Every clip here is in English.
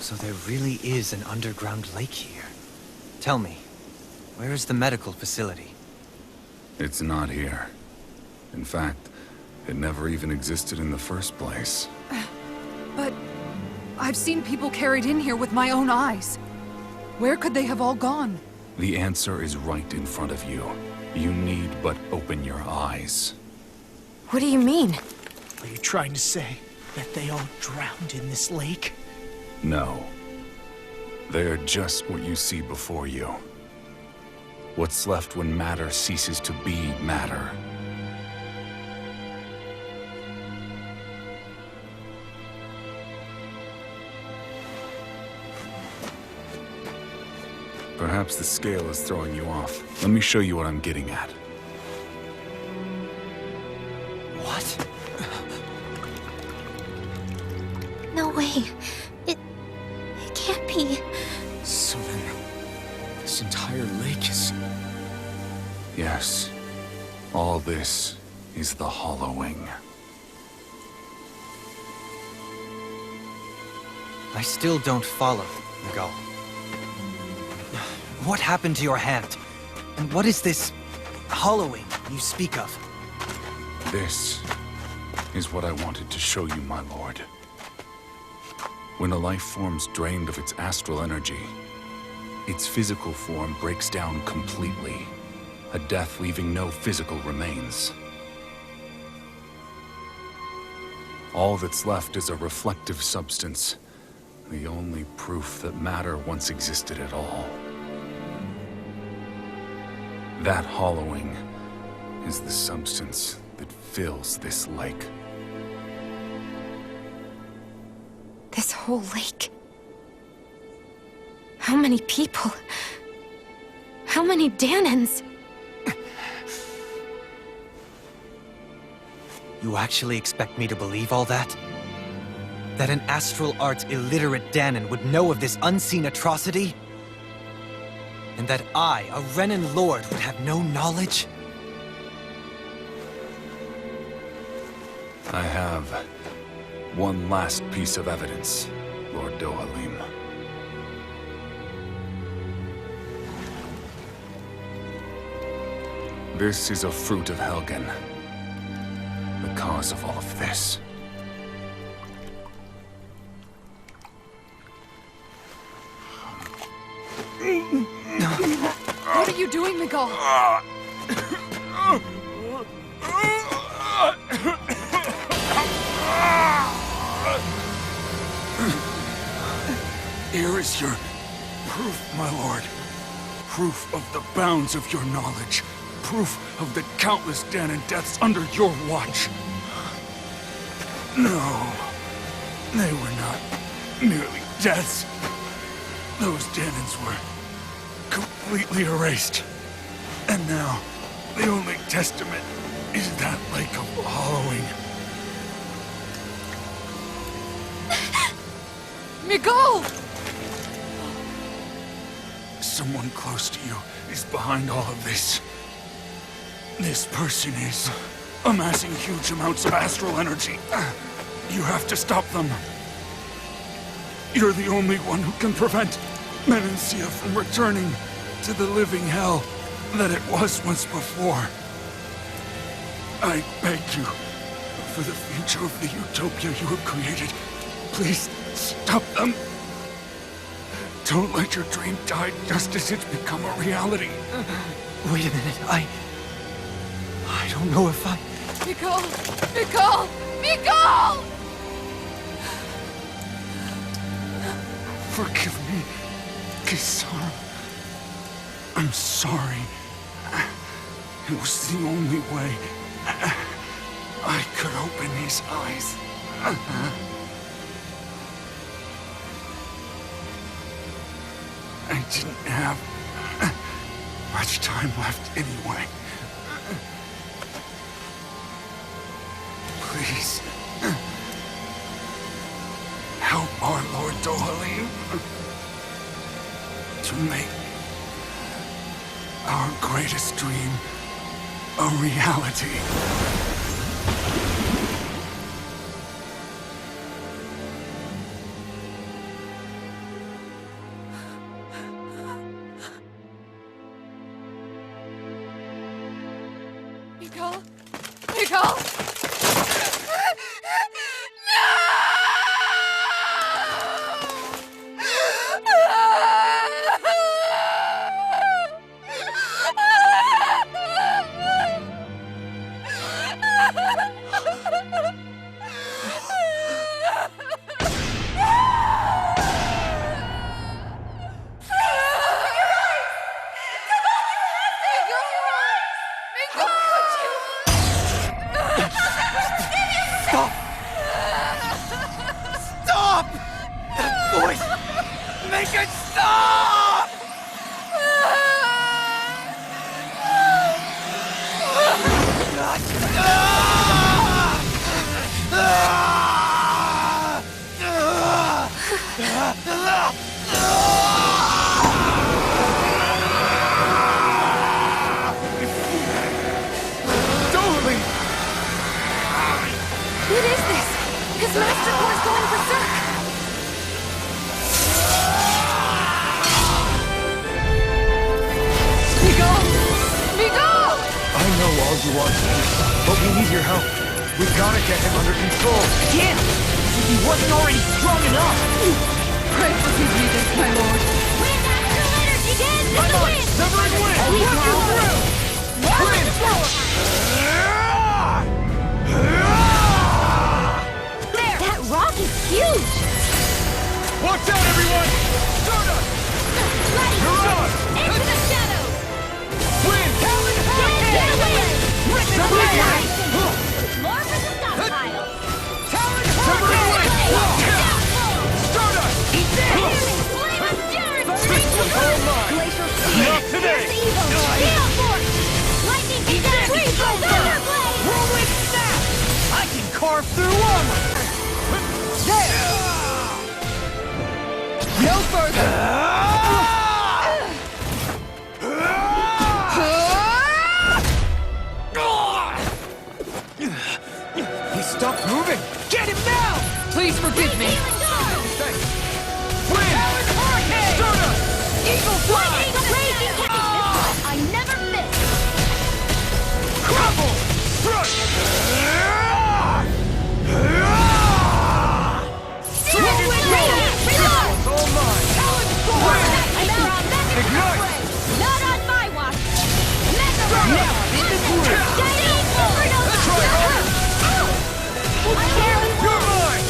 So there really is an underground lake here. Tell me, where is the medical facility? It's not here. In fact, it never even existed in the first place. But I've seen people carried in here with my own eyes. Where could they have all gone? The answer is right in front of you. You need but open your eyes. What do you mean? Are you trying to say that they all drowned in this lake? No. They are just what you see before you. What's left when matter ceases to be matter. Perhaps the scale is throwing you off. Let me show you what I'm getting at. What? No way. It can't be. So then, this entire lake is... Yes. All this is the hollowing. I still don't follow, Miguel. What happened to your hand? And what is this hollowing you speak of? This is what I wanted to show you, my lord. When a life form's drained of its astral energy, its physical form breaks down completely, a death leaving no physical remains. All that's left is a reflective substance, the only proof that matter once existed at all. That hollowing is the substance that fills this lake. This whole lake. How many people? How many Danans? You actually expect me to believe all that? That an astral arts illiterate Danan would know of this unseen atrocity? And that I, a Renan lord, would have no knowledge? I have one last piece of evidence, Lord Dohalim. This is a fruit of Helgen, the cause of all of this. What are you doing, Miguel? Here is your proof, my lord. Proof of the bounds of your knowledge. Proof of the countless Danan deaths under your watch. No, they were not merely deaths. Those Danans were completely erased. And now, the only testament is that lake of hollowing. Miguel! Someone close to you is behind all of this. This person is amassing huge amounts of astral energy. You have to stop them. You're the only one who can prevent Menancia from returning to the living hell that it was once before. I beg you, for the future of the utopia you have created, please stop them. Don't let your dream die just as it's become a reality. Wait a minute, I don't know if I... Miguel! Miguel! Miguel! Forgive me, Kisara. I'm sorry. It was the only way I could open his eyes. I didn't have much time left anyway. Please, help our Lord Dohalim to make our greatest dream a reality. Miguel? Miguel? Stop! Stop! That voice! Make it stop! What is this? His master core is going berserk! Miguel! Miguel! I know all you want, but we need your help. We gotta get him under control. Again! If he wasn't already strong enough! Pray for Venus, my lord. Wind after later, Jigen! To the wind! Severing wind! We Working now- through! Wind! There! That rock is huge! Watch out, everyone! Stardust! Light! You're on! Into the shadows! Wind! Get the wind! Rip it Severing apart! wind! More for the stockpile! Talon Severing wind! Stardust! Healing flame of fury! Bring the All mine! glacial speed! Not today! Fierce evil! Gale force! Lightning attack! Thunder blade! Whirlwind snap! I can carve through armor! No further! He stopped moving! Get him now! Please forgive me. Healing storm! Thanks! Wind! Hurricane! Stardust! Eagle fly! Lightning raging tempest! I never miss! Grapple! Thrust! Dragon Blade! Reload! All mine! Talon storm! Ignite! Not on my watch! Mega Ray! Now, Listen! this is real. Shining Supernova! Try harder! I carry You're one! mine!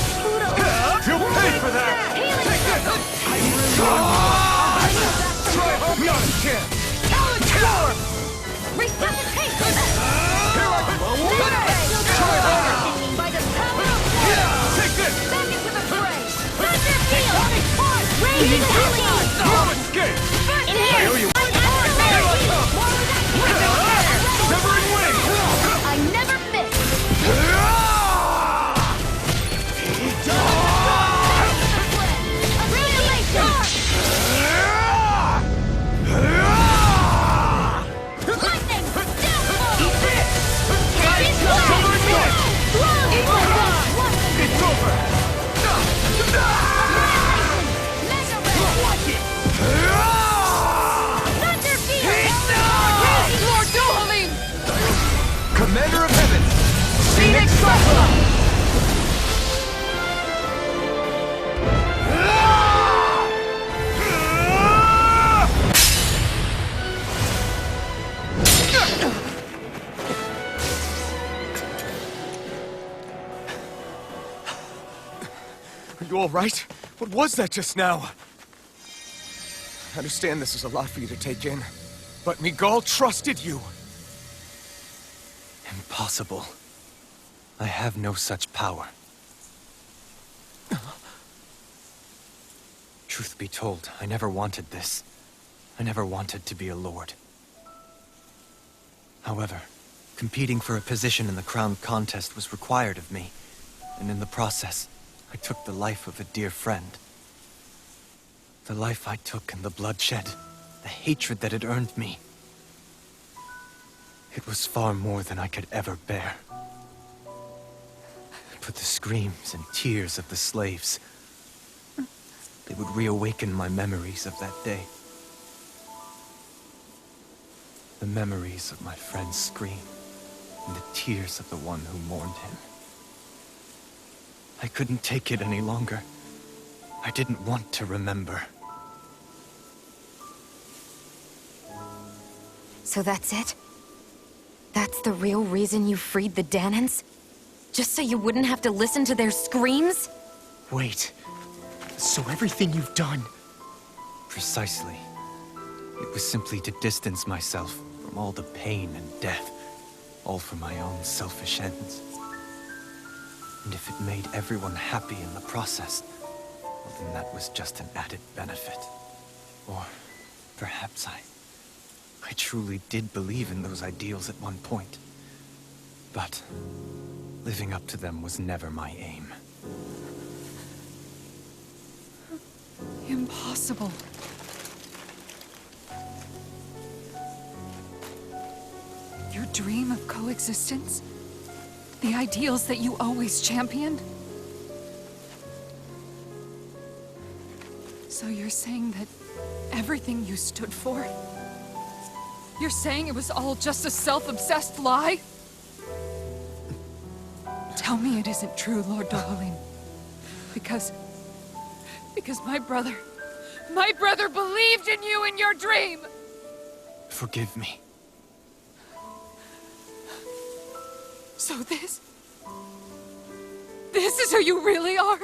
You'll pay for that! Healing Take this! circle! Try harder! Not a chance! Talon storm! Resuscitate! Here I come! Mega Ray! Try harder! By the power of will! Take this! Back into the fray! Thunder field! Raging healing! No escape! In here! I owe you. Here I come! Severing wind! I never miss! Annihilation! Lightning! Downfall! It's It's over! Thunder field! Lord Dohalim! Commander of Heaven! Phoenix Cyclone! Are you all right? What was that just now? I understand this is a lot for you to take in, but Miguel trusted you. Impossible. I have no such power. Truth be told, I never wanted this. I never wanted to be a lord. However, competing for a position in the crown contest was required of me, and in the process, I took the life of a dear friend. The life I took and the bloodshed, the hatred that it earned me. It was far more than I could ever bear. But the screams and tears of the slaves, they would reawaken my memories of that day. The memories of my friend's scream, and the tears of the one who mourned him. I couldn't take it any longer. I didn't want to remember. So that's it? That's the real reason you freed the Danans? Just so you wouldn't have to listen to their screams? Wait. So everything you've done... Precisely. It was simply to distance myself from all the pain and death, all for my own selfish ends. And if it made everyone happy in the process, well, then that was just an added benefit. Or perhaps I truly did believe in those ideals at one point. But living up to them was never my aim. Impossible. Your dream of coexistence? The ideals that you always championed? So you're saying that everything you stood for? You're saying it was all just a self-obsessed lie? Tell me it isn't true, Lord Dohalim. Because my brother believed in you in your dream! Forgive me. So this is who you really are?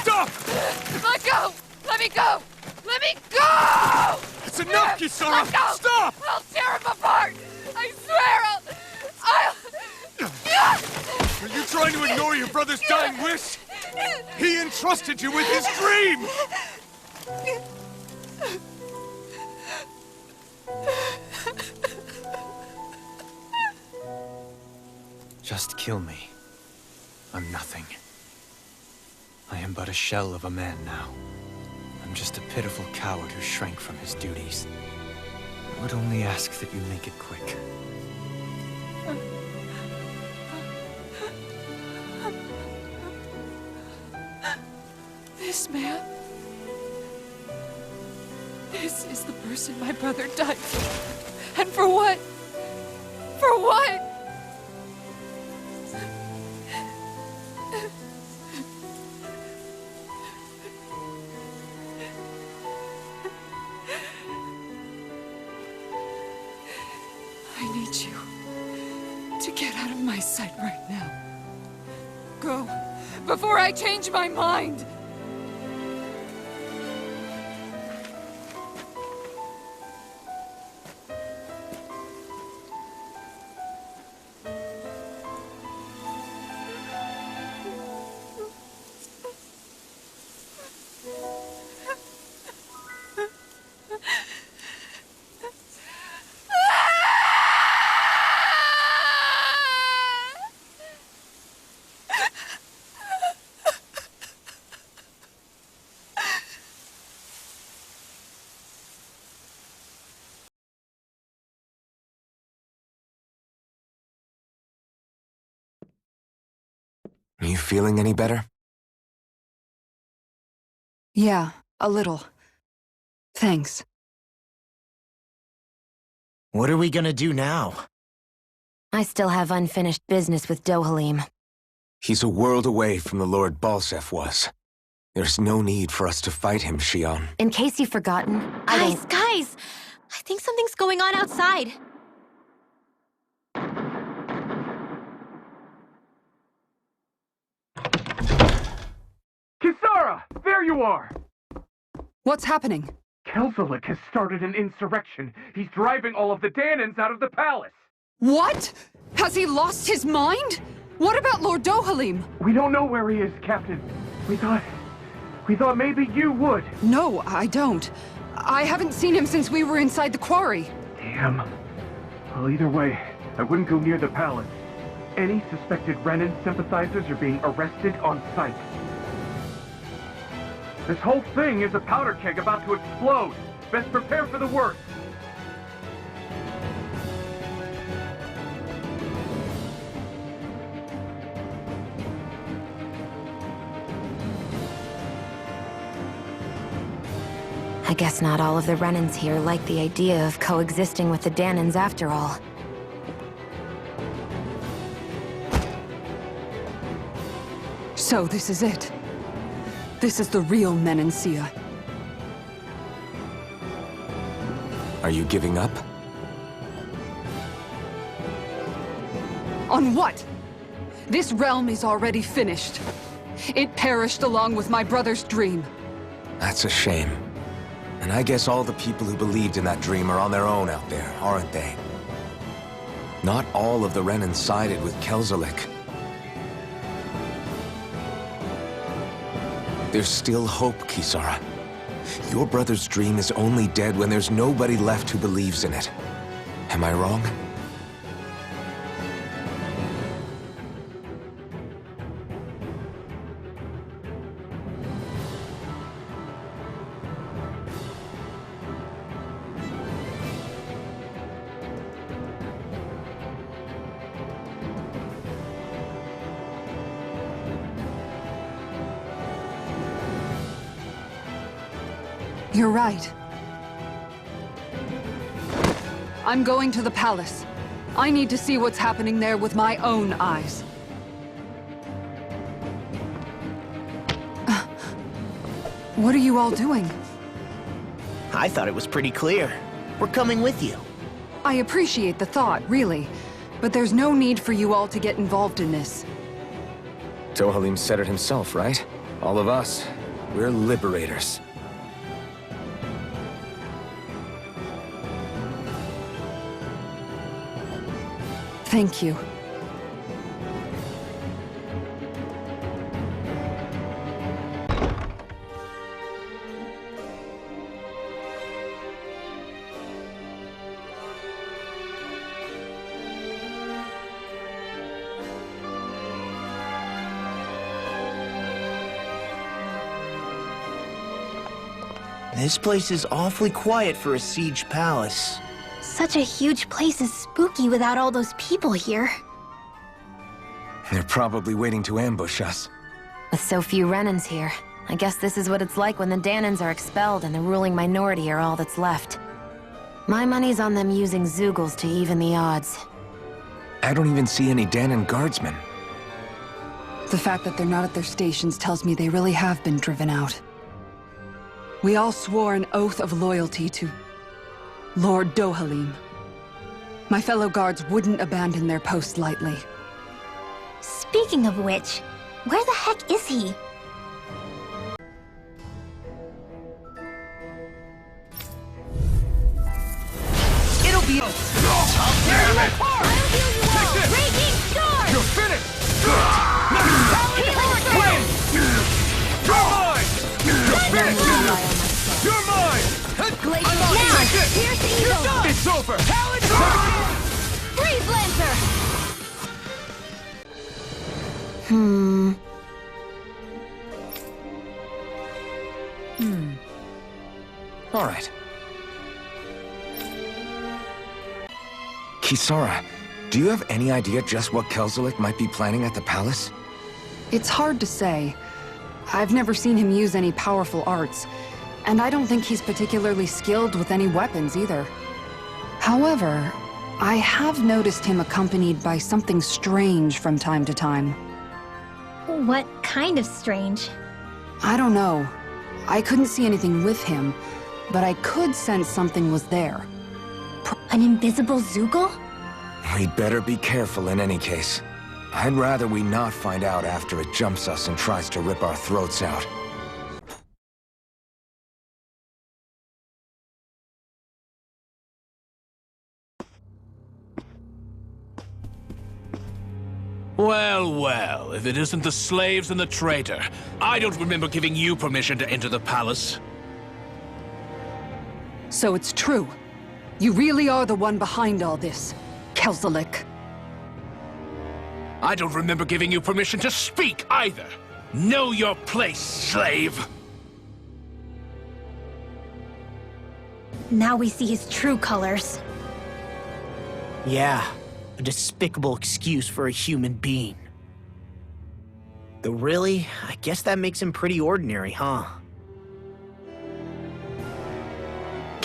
Stop! Let go! Let me go! Let me go! It's enough, Kisara! Let go! Stop! I'll tear him apart! I swear I'll... Are you trying to ignore your brother's dying wish? He entrusted you with his dream! Just kill me. I'm nothing. I am but a shell of a man now. I'm just a pitiful coward who shrank from his duties. I would only ask that you make it quick. This man... This is the person my brother died for. And for what? For what? I need you to get out of my sight right now. Go, before I change my mind! Are you feeling any better? Yeah, a little. Thanks. What are we gonna do now? I still have unfinished business with Dohalim. He's a world away from the Lord Balsef was. There's no need for us to fight him, Shion. In case you've forgotten, Guys! I think something's going on outside. Kisara! There you are! What's happening? Kelzelik has started an insurrection. He's driving all of the Danans out of the palace. What? Has he lost his mind? What about Lord Dohalim? We don't know where he is, Captain. We thought maybe you would. No, I don't. I haven't seen him since we were inside the quarry. Damn. Well, either way, I wouldn't go near the palace. Any suspected Renan sympathizers are being arrested on sight. This whole thing is a powder keg about to explode. Best prepare for the worst. I guess not all of the Renans here like the idea of coexisting with the Danans after all. So this is it. This is the real Menancia. Are you giving up? On what? This realm is already finished. It perished along with my brother's dream. That's a shame. And I guess all the people who believed in that dream are on their own out there, aren't they? Not all of the Renan sided with Kelzelik. There's still hope, Kisara. Your brother's dream is only dead when there's nobody left who believes in it. Am I wrong? You're right. I'm going to the palace. I need to see what's happening there with my own eyes. What are you all doing? I thought it was pretty clear. We're coming with you. I appreciate the thought, really. But there's no need for you all to get involved in this. Dohalim said it himself, right? All of us. We're liberators. Thank you. This place is awfully quiet for a siege palace. Such a huge place is spooky without all those people here. They're probably waiting to ambush us. With so few Renans here, I guess this is what it's like when the Danans are expelled and the ruling minority are all that's left. My money's on them using Zeugles to even the odds. I don't even see any Danan guardsmen. The fact that they're not at their stations tells me they really have been driven out. We all swore an oath of loyalty to Lord Dohalim. My fellow guards wouldn't abandon their post lightly. Speaking of which, where the heck is he? It'll be Damn it! Take this! Raging Storm! You're finished! Win! You're mine! You're finished! You're mine! Now, here's the evil! It's over! Freeze Lancer! All right. Kisara, do you have any idea just what Kelzelik might be planning at the palace? It's hard to say. I've never seen him use any powerful arts, and I don't think he's particularly skilled with any weapons either. However, I have noticed him accompanied by something strange from time to time. What kind of strange? I don't know. I couldn't see anything with him, but I could sense something was there. An invisible Zeugl? We'd better be careful in any case. I'd rather we not find out after it jumps us and tries to rip our throats out. Well, well, if it isn't the slaves and the traitor. I don't remember giving you permission to enter the palace. So it's true. You really are the one behind all this, Kelzelik. I don't remember giving you permission to speak either. Know your place, slave! Now we see his true colors. Yeah, a despicable excuse for a human being. Though really, I guess that makes him pretty ordinary, huh?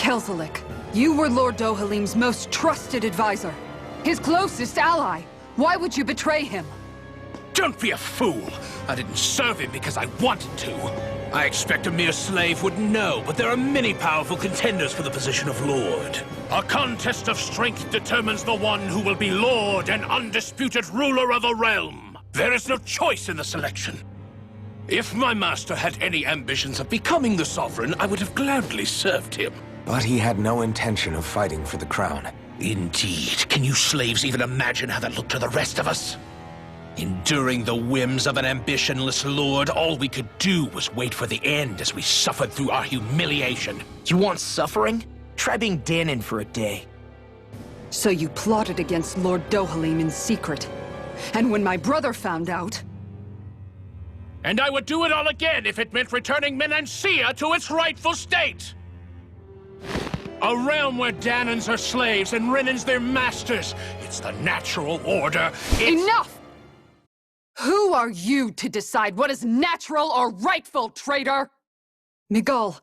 Kelzelik, you were Lord Dohalim's most trusted advisor. His closest ally. Why would you betray him? Don't be a fool! I didn't serve him because I wanted to. I expect a mere slave wouldn't know, but there are many powerful contenders for the position of Lord. A contest of strength determines the one who will be Lord and undisputed ruler of a realm. There is no choice in the selection. If my master had any ambitions of becoming the sovereign, I would have gladly served him. But he had no intention of fighting for the crown. Indeed. Can you slaves even imagine how that looked to the rest of us? Enduring the whims of an ambitionless lord, all we could do was wait for the end as we suffered through our humiliation. You want suffering? Try being Danon for a day. So you plotted against Lord Dohalim in secret. And when my brother found out... And I would do it all again if it meant returning Menancia to its rightful state! A realm where Danons are slaves and Renans their masters. It's the natural order. Enough! Who are you to decide what is natural or rightful, traitor? Miguel,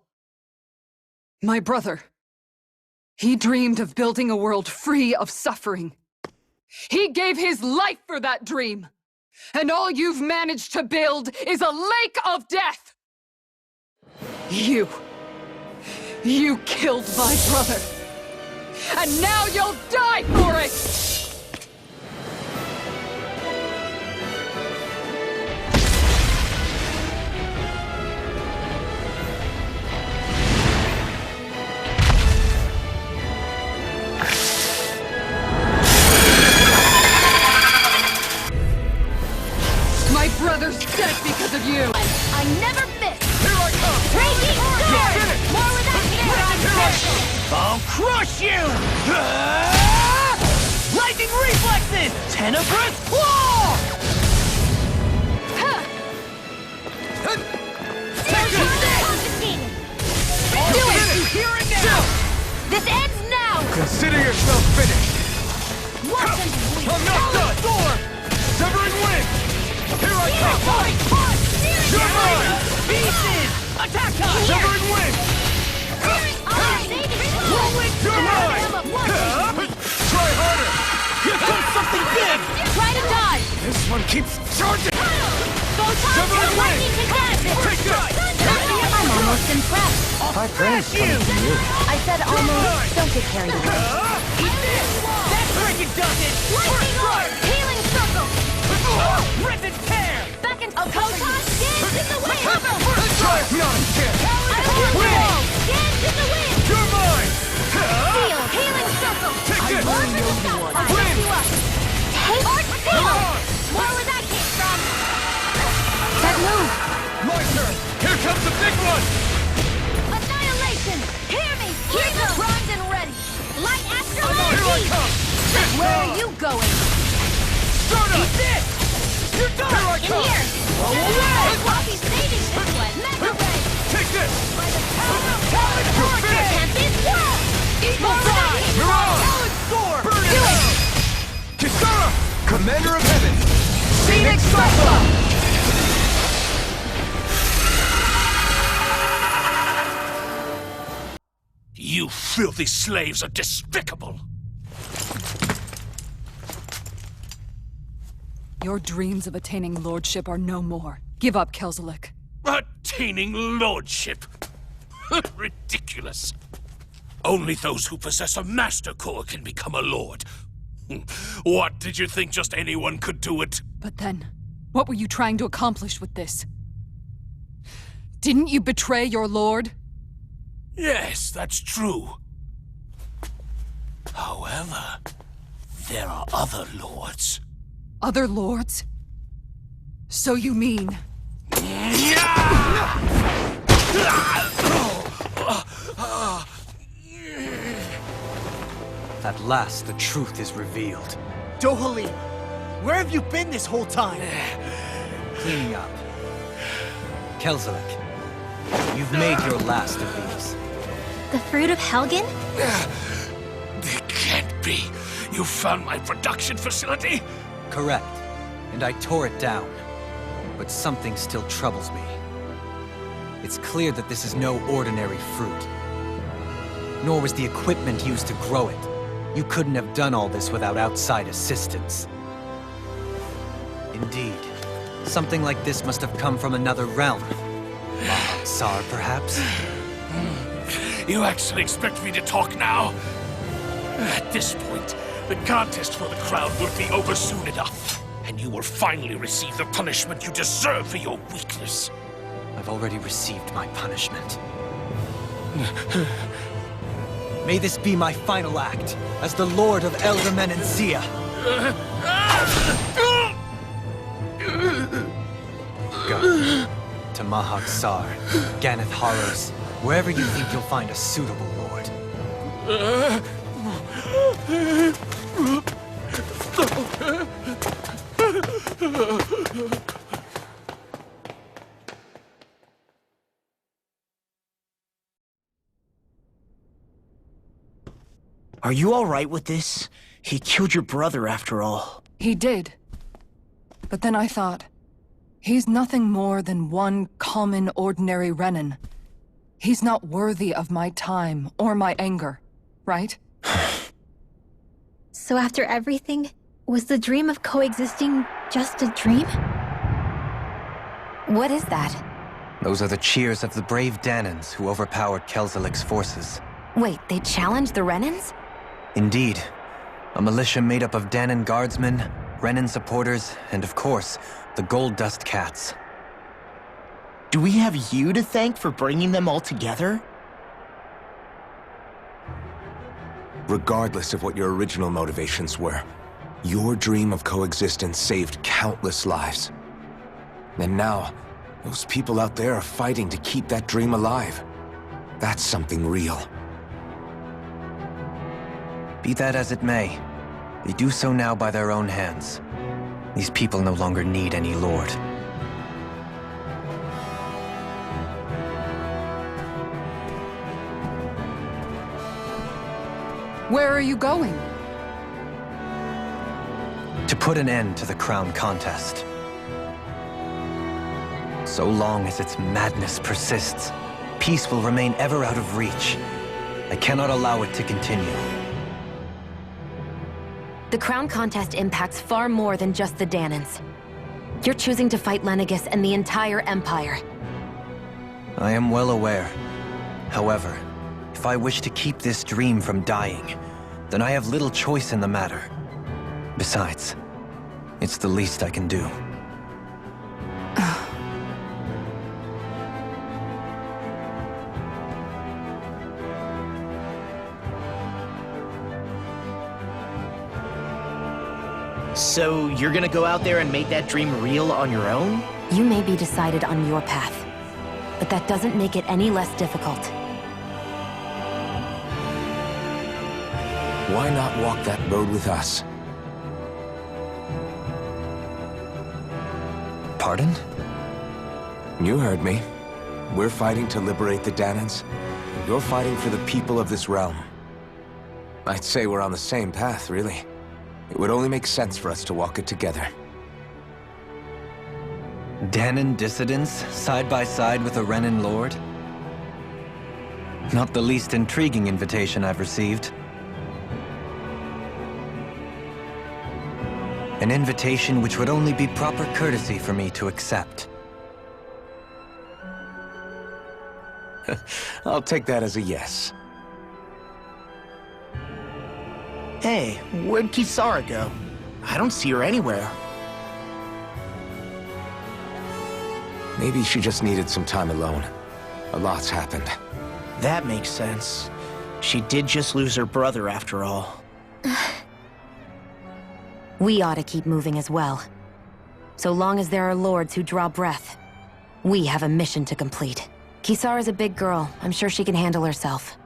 my brother, he dreamed of building a world free of suffering. He gave his life for that dream. And all you've managed to build is a lake of death! You killed my brother! And now you'll die for it! My brother's dead because of you! I never miss! Here I come! Breaking sword! More with that Here I come! I'll crush you! Lightning reflexes! Tenebrous claw! Do it! Here and now! This ends now! Consider yourself finished! Watch him! I'm not done! Storm! Severing wind! Here I come! You're mine! Pieces! Attack time! Severing wind! Rolling You're mine! Try harder! Here comes something big! Try to dodge! This one keeps charging! Photon Severing and lightning wind! together! Take this! I'm almost impressed. My friend's coming to you. I said almost. Don't get carried away. Eat this! That's freaking does it! Lightning orb! Healing circle! Rip and tear! Back into photon! Dance in the wind! Try it not again! I will wall! Dance in the wind! You're mine! Seal! Healing circle! Take this! Orb in the sky! Lift you up! Take Art seal! More where that came from! That move! My turn! Here comes the big one! Annihilation! Hear me! Here goes! Primed and ready! Light astral Here I energy! come! Where are you going? Stardust! This! You're done! Here I In come! here! Roll away! Floppy saving this way! Mega ray! Take this! By the power of Talon You're Vortex! finished! Can't be swallowed! Eagle Fly! You're on! Talon Storm! Burn it out! Kisara! Commander of Heaven! Phoenix Cyclone! You filthy slaves are despicable! Your dreams of attaining lordship are no more. Give up, Kelzelik. Attaining lordship! Ridiculous! Only those who possess a master core can become a lord. What, did you think just anyone could do it? But then, what were you trying to accomplish with this? Didn't you betray your lord? Yes, that's true. However, there are other lords. Other lords? So you mean... At last, the truth is revealed. Dohalim, where have you been this whole time? Cleaning up. Kelzelik, you've made your last of these. The fruit of Helgen? They can't be. You found my production facility? Correct. And I tore it down. But something still troubles me. It's clear that this is no ordinary fruit. nor was the equipment used to grow it. You couldn't have done all this without outside assistance. Indeed, something like this must have come from another realm. Sar, perhaps? You actually expect me to talk now? At this point, the contest for the crown will be over soon enough, and you will finally receive the punishment you deserve for your weakness. I've already received my punishment. May this be my final act as the Lord of Elder Menencia. Go to Mahag Sar, Ganeth Harrows, wherever you think you'll find a suitable lord. Are you all right with this? He killed your brother after all. He did. But then I thought, he's nothing more than one common, ordinary Renin. He's not worthy of my time or my anger, right? So after everything, was the dream of coexisting just a dream? What is that? Those are the cheers of the brave Danans who overpowered Kelzalik's forces. Wait, they challenged the Renans? Indeed. A militia made up of Danan guardsmen, Renin supporters, and of course, the Gold Dust Cats. Do we have you to thank for bringing them all together? Regardless of what your original motivations were, your dream of coexistence saved countless lives. And now, those people out there are fighting to keep that dream alive. That's something real. Be that as it may, they do so now by their own hands. These people no longer need any lord. Where are you going? To put an end to the crown contest. So long as its madness persists, peace will remain ever out of reach. I cannot allow it to continue. The crown contest impacts far more than just the Danans. You're choosing to fight Lenegis and the entire Empire. I am well aware. However, if I wish to keep this dream from dying, then I have little choice in the matter. Besides, it's the least I can do. So you're gonna go out there and make that dream real on your own? You may be decided on your path, but that doesn't make it any less difficult. Why not walk that road with us? Pardon? You heard me. We're fighting to liberate the Danans, and you're fighting for the people of this realm. I'd say we're on the same path, really. It would only make sense for us to walk it together. Danan dissidents, side by side with a Renin lord? Not the least intriguing invitation I've received. An invitation which would only be proper courtesy for me to accept. I'll take that as a yes. Hey, where'd Kisara go? I don't see her anywhere. Maybe she just needed some time alone. A lot's happened. That makes sense. She did just lose her brother after all. We ought to keep moving as well. So long as there are lords who draw breath, we have a mission to complete. Kisara's a big girl. I'm sure she can handle herself.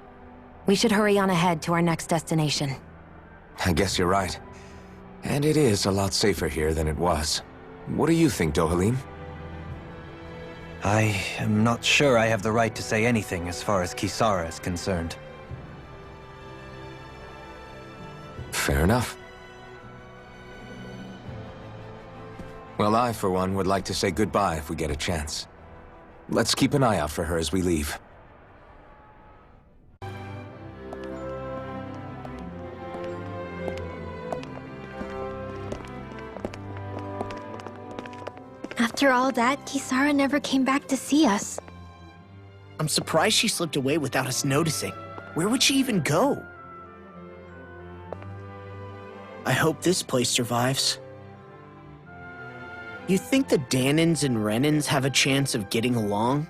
We should hurry on ahead to our next destination. I guess you're right. And it is a lot safer here than it was. What do you think, Dohalim? I am not sure I have the right to say anything as far as Kisara is concerned. Fair enough. Well, I, for one, would like to say goodbye if we get a chance. Let's keep an eye out for her as we leave. After all that, Kisara never came back to see us. I'm surprised she slipped away without us noticing. Where would she even go? I hope this place survives. You think the Danans and Renans have a chance of getting along?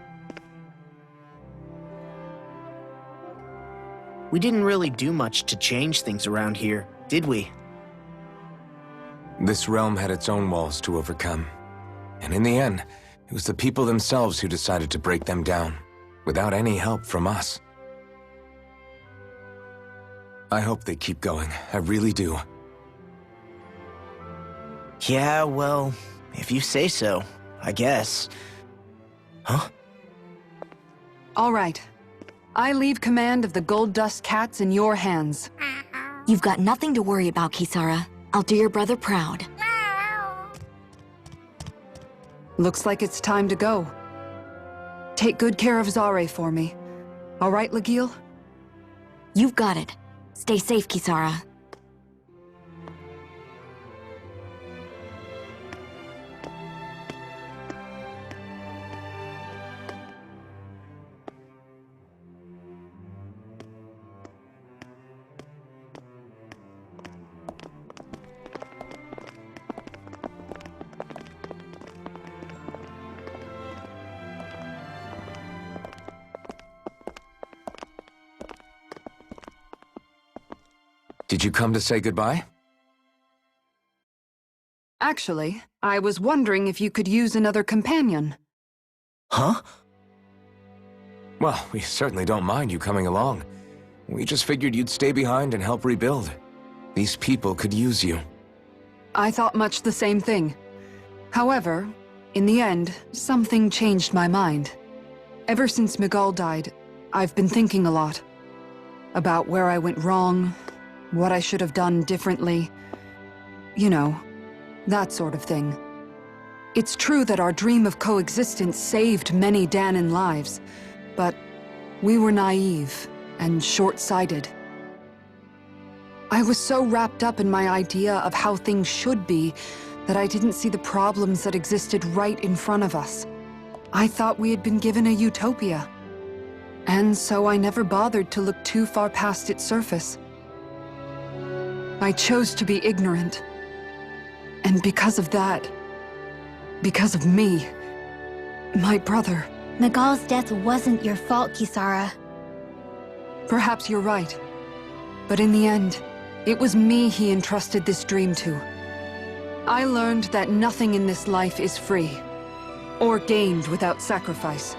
We didn't really do much to change things around here, did we? This realm had its own walls to overcome. And in the end, it was the people themselves who decided to break them down, without any help from us. I hope they keep going. I really do. Yeah, well, if you say so, I guess. Huh? All right. I leave command of the Gold Dust Cats in your hands. You've got nothing to worry about, Kisara. I'll do your brother proud. Looks like it's time to go. Take good care of Zare for me. All right, Legil? You've got it. Stay safe, Kisara. Did you come to say goodbye? Actually, I was wondering if you could use another companion. Huh? Well, we certainly don't mind you coming along. We just figured you'd stay behind and help rebuild. These people could use you. I thought much the same thing. However, in the end, something changed my mind. Ever since Miguel died, I've been thinking a lot. About where I went wrong, what I should have done differently. You know, that sort of thing. It's true that our dream of coexistence saved many Danan lives, but we were naive and short-sighted. I was so wrapped up in my idea of how things should be that I didn't see the problems that existed right in front of us. I thought we had been given a utopia. And so I never bothered to look too far past its surface. I chose to be ignorant. And because of that, because of me, my brother... Miguel's death wasn't your fault, Kisara. Perhaps you're right. But in the end, it was me he entrusted this dream to. I learned that nothing in this life is free, or gained without sacrifice.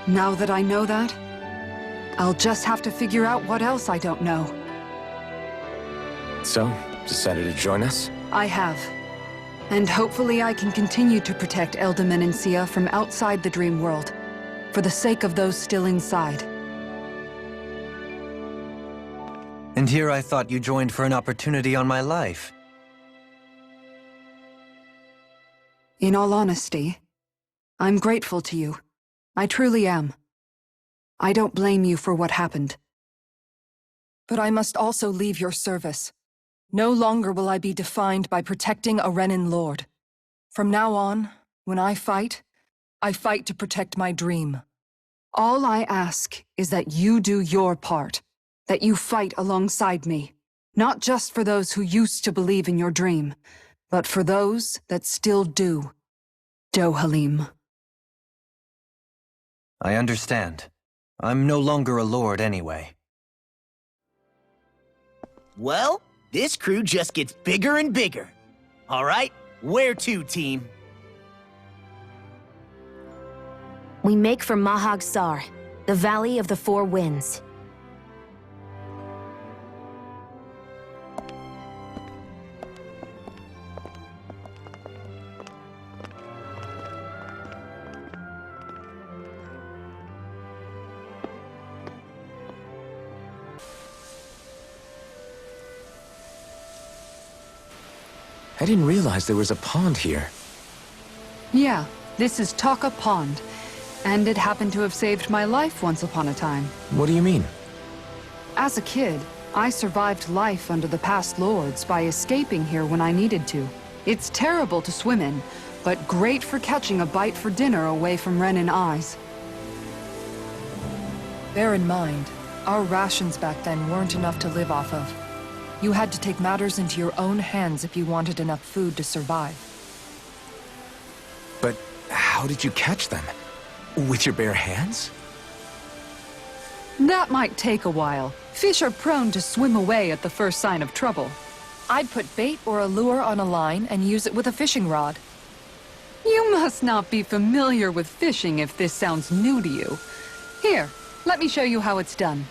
Now that I know that, I'll just have to figure out what else I don't know. So, decided to join us? I have. And hopefully I can continue to protect Elda Menencia from outside the dream world, for the sake of those still inside. And here I thought you joined for an opportunity on my life. In all honesty, I'm grateful to you. I truly am. I don't blame you for what happened. But I must also leave your service. No longer will I be defined by protecting a Renan lord. From now on, when I fight to protect my dream. All I ask is that you do your part, that you fight alongside me, not just for those who used to believe in your dream, but for those that still do. Dohalim. I understand. I'm no longer a lord anyway. Well, this crew just gets bigger and bigger. All right, where to, team? We make for Mahag Sar, the Valley of the Four Winds. I didn't realize there was a pond here. Yeah, this is Taka Pond, and it happened to have saved my life once upon a time. What do you mean? As a kid, I survived life under the past lords by escaping here when I needed to. It's terrible to swim in, but great for catching a bite for dinner away from Renin eyes. Bear in mind, our rations back then weren't enough to live off of. You had to take matters into your own hands if you wanted enough food to survive. But how did you catch them? With your bare hands? That might take a while. Fish are prone to swim away at the first sign of trouble. I'd put bait or a lure on a line and use it with a fishing rod. You must not be familiar with fishing if this sounds new to you. Here, let me show you how it's done.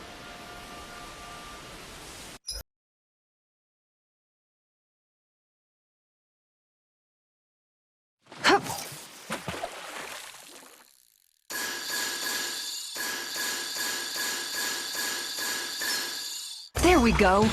Hup. There we go.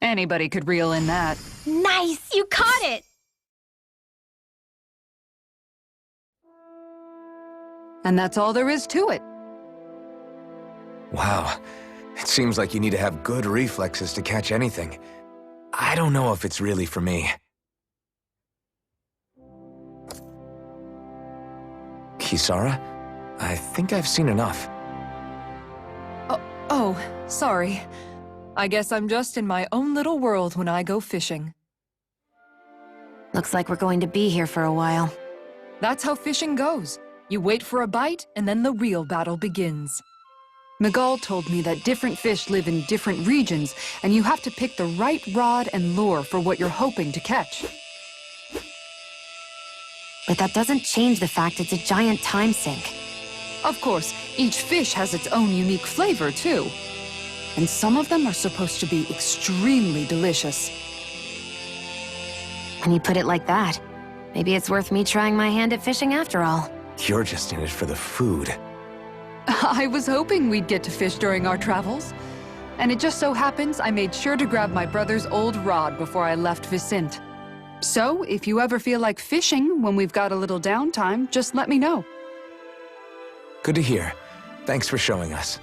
Anybody could reel in that. Nice! You caught it! And that's all there is to it. Wow. It seems like you need to have good reflexes to catch anything. I don't know if it's really for me. Kisara? I think I've seen enough. Oh, sorry. I guess I'm just in my own little world when I go fishing. Looks like we're going to be here for a while. That's how fishing goes. You wait for a bite, and then the real battle begins. Miguel told me that different fish live in different regions, and you have to pick the right rod and lure for what you're hoping to catch. But that doesn't change the fact it's a giant time sink. Of course, each fish has its own unique flavor, too. And some of them are supposed to be extremely delicious. When you put it like that, maybe it's worth me trying my hand at fishing after all. You're just in it for the food. I was hoping we'd get to fish during our travels. And it just so happens I made sure to grab my brother's old rod before I left Vicente. So, if you ever feel like fishing when we've got a little downtime, just let me know. Good to hear. Thanks for showing us.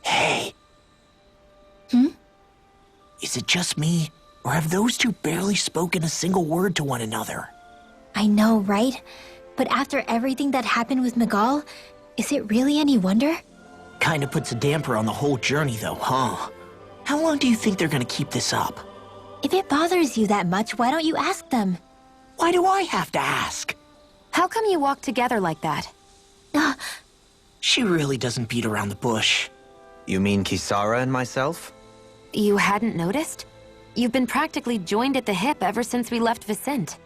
Hey. Is it just me, or have those two barely spoken a single word to one another? I know, right? But after everything that happened with Miguel, is it really any wonder? Kinda puts a damper on the whole journey though, huh? How long do you think they're gonna keep this up? If it bothers you that much, why don't you ask them? Why do I have to ask? How come you walk together like that? She really doesn't beat around the bush. You mean Kisara and myself? You hadn't noticed? You've been practically joined at the hip ever since we left Vicente.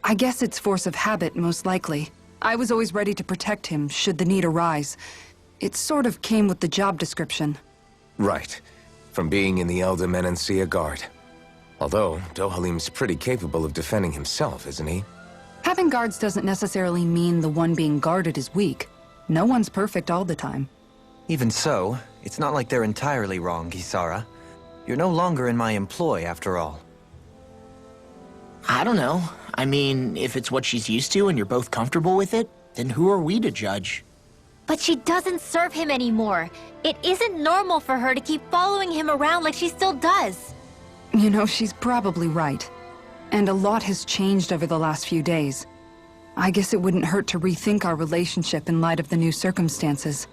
I guess it's force of habit, most likely. I was always ready to protect him, should the need arise. It sort of came with the job description. Right. From being in the Elda Menancia Guard. Although, Dohalim's pretty capable of defending himself, isn't he? Having guards doesn't necessarily mean the one being guarded is weak. No one's perfect all the time. Even so, it's not like they're entirely wrong, Kisara. You're no longer in my employ, after all. I don't know. I mean, if it's what she's used to and you're both comfortable with it, then who are we to judge? But she doesn't serve him anymore. It isn't normal for her to keep following him around like she still does. You know, she's probably right. And a lot has changed over the last few days. I guess it wouldn't hurt to rethink our relationship in light of the new circumstances.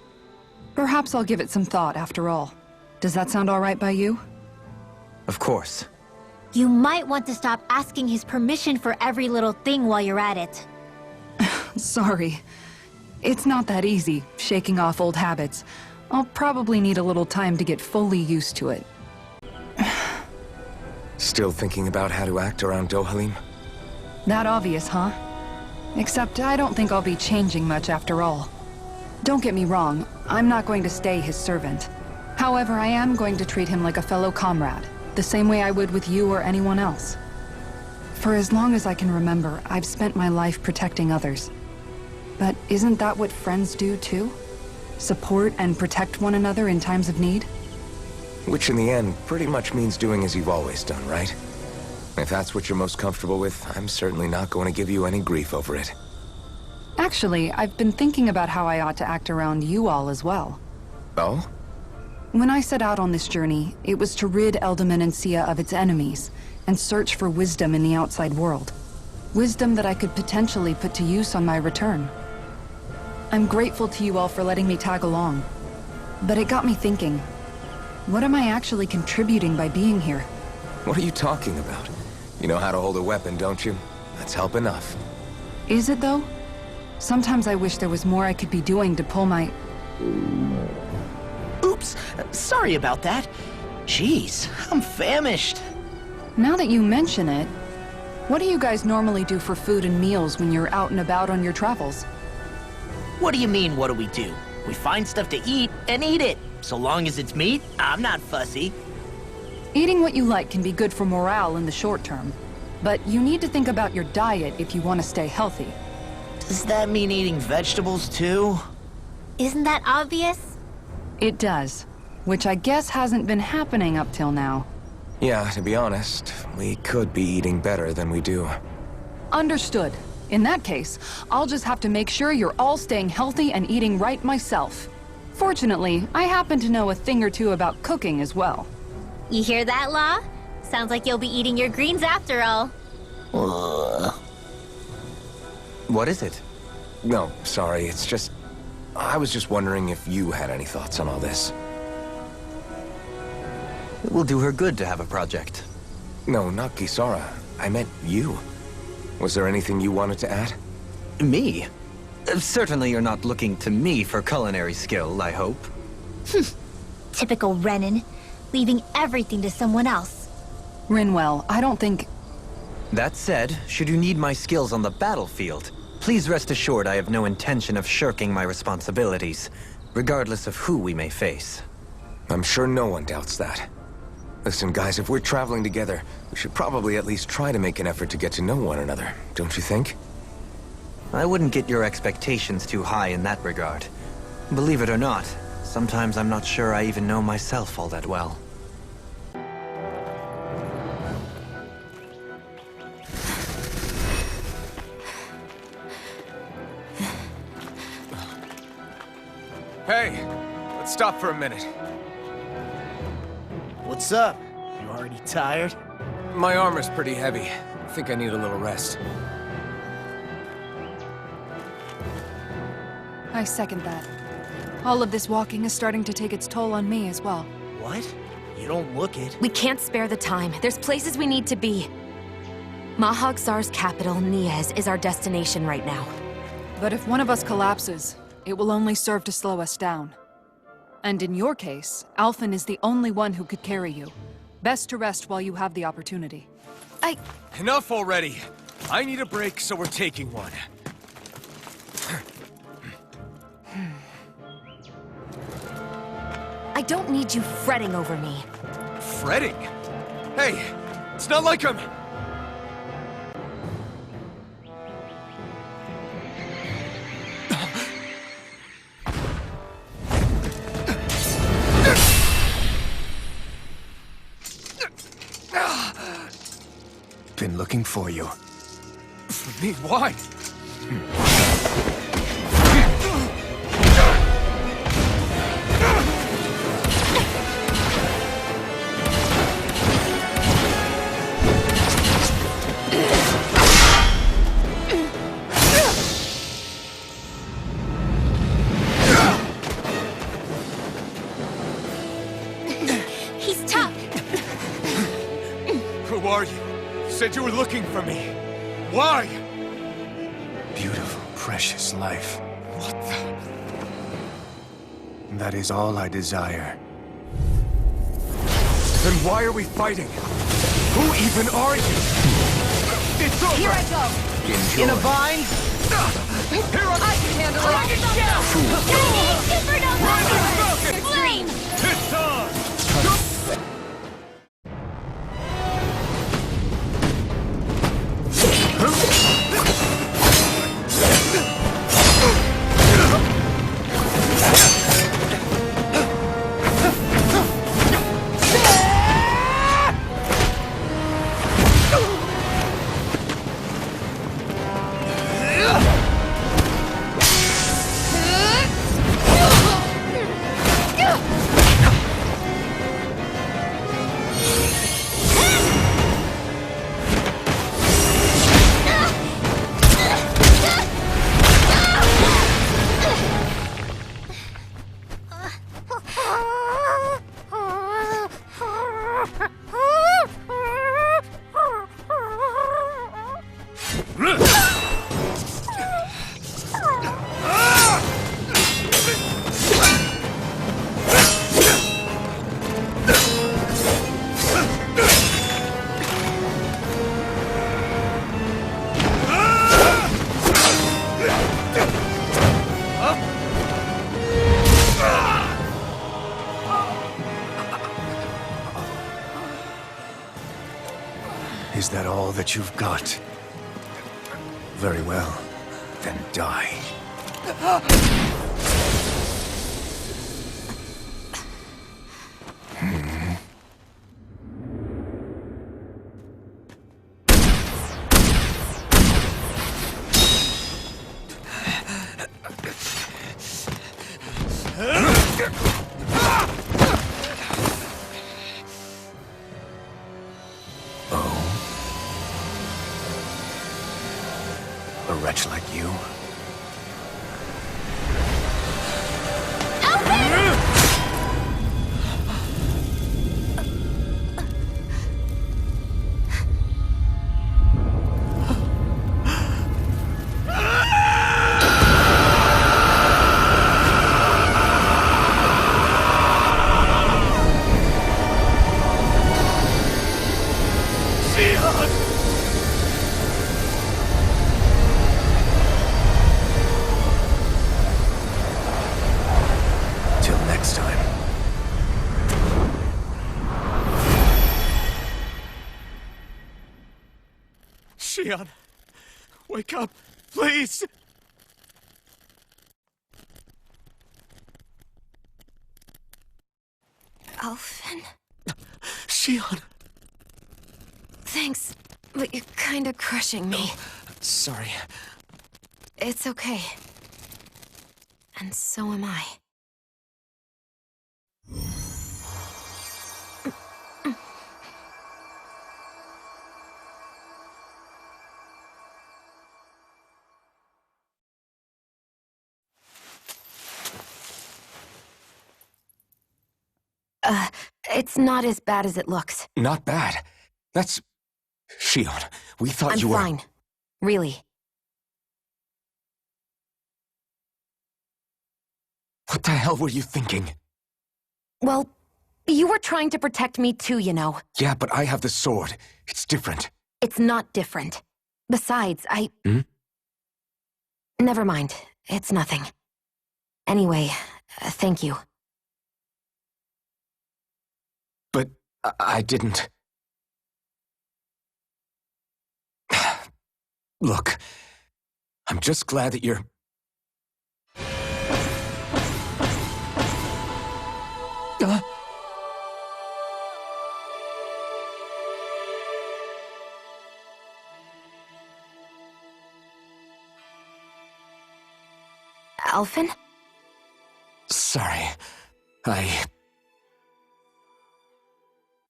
Perhaps I'll give it some thought after all. Does that sound all right by you? Of course. You might want to stop asking his permission for every little thing while you're at it. Sorry. It's not that easy, shaking off old habits. I'll probably need a little time to get fully used to it. Still thinking about how to act around Dohalim? That obvious, huh? Except I don't think I'll be changing much after all. Don't get me wrong, I'm not going to stay his servant. However, I am going to treat him like a fellow comrade, the same way I would with you or anyone else. For as long as I can remember, I've spent my life protecting others. But isn't that what friends do too? Support and protect one another in times of need? Which in the end pretty much means doing as you've always done, right? If that's what you're most comfortable with, I'm certainly not going to give you any grief over it. Actually, I've been thinking about how I ought to act around you all as well. Oh? When I set out on this journey, it was to rid Eldaman and Sia of its enemies, and search for wisdom in the outside world. Wisdom that I could potentially put to use on my return. I'm grateful to you all for letting me tag along. But it got me thinking, what am I actually contributing by being here? What are you talking about? You know how to hold a weapon, don't you? That's help enough. Is it though? Sometimes I wish there was more I could be doing to pull my... Oops, sorry about that. Jeez, I'm famished. Now that you mention it, what do you guys normally do for food and meals when you're out and about on your travels? What do you mean, what do we do? We find stuff to eat and eat it. So long as it's meat, I'm not fussy. Eating what you like can be good for morale in the short term, but you need to think about your diet if you want to stay healthy. Does that mean eating vegetables too? Isn't that obvious? It does, which I guess hasn't been happening up till now. Yeah, to be honest, we could be eating better than we do. Understood. In that case, I'll just have to make sure you're all staying healthy and eating right myself. Fortunately, I happen to know a thing or two about cooking as well. You hear that, Law? Sounds like you'll be eating your greens after all. What is it? No, sorry, it's just... I was just wondering if you had any thoughts on all this. It will do her good to have a project. No, not Kisara. I meant you. Was there anything you wanted to add? Me? Certainly you're not looking to me for culinary skill, I hope. Typical Renan, leaving everything to someone else. Rinwell, I don't think... That said, should you need my skills on the battlefield, please rest assured I have no intention of shirking my responsibilities, regardless of who we may face. I'm sure no one doubts that. Listen, guys, if we're traveling together, we should probably at least try to make an effort to get to know one another, don't you think? I wouldn't get your expectations too high in that regard. Believe it or not, sometimes I'm not sure I even know myself all that well. Hey, let's stop for a minute. What's up? You already tired? My armor's pretty heavy. I think I need a little rest. I second that. All of this walking is starting to take its toll on me as well. What? You don't look it. We can't spare the time. There's places we need to be. Mahag-Sar's capital, Niez, is our destination right now. But if one of us collapses, it will only serve to slow us down. And in your case, Alphen is the only one who could carry you. Best to rest while you have the opportunity. Enough already! I need a break, so we're taking one. I don't need you fretting over me. Fretting? Hey, it's not like I'm... Been looking for you. For me? Why? He's tough. Who are you? You said you were looking for me. Why? Beautiful, precious life. What the... That is all I desire. Then why are we fighting? Who even are you? It's over! Here I go! Enjoy. In a vine? Here I can handle it! Supernova! Flame! It's on! Is that all that you've got? Very well. Then die. A wretch like you? Till next time. Shion, wake up, please! Alphen? Shion! Thanks, but you're kinda crushing me. Sorry. It's okay. And so am I. It's not as bad as it looks. Not bad. That's... Shion, we thought I'm you were... fine. Really. What the hell were you thinking? Well, you were trying to protect me too, you know. Yeah, but I have the sword. It's different. It's not different. Besides, Hmm? Never mind. It's nothing. Anyway, thank you. But I didn't... Look, I'm just glad that you're... Alphen? Sorry.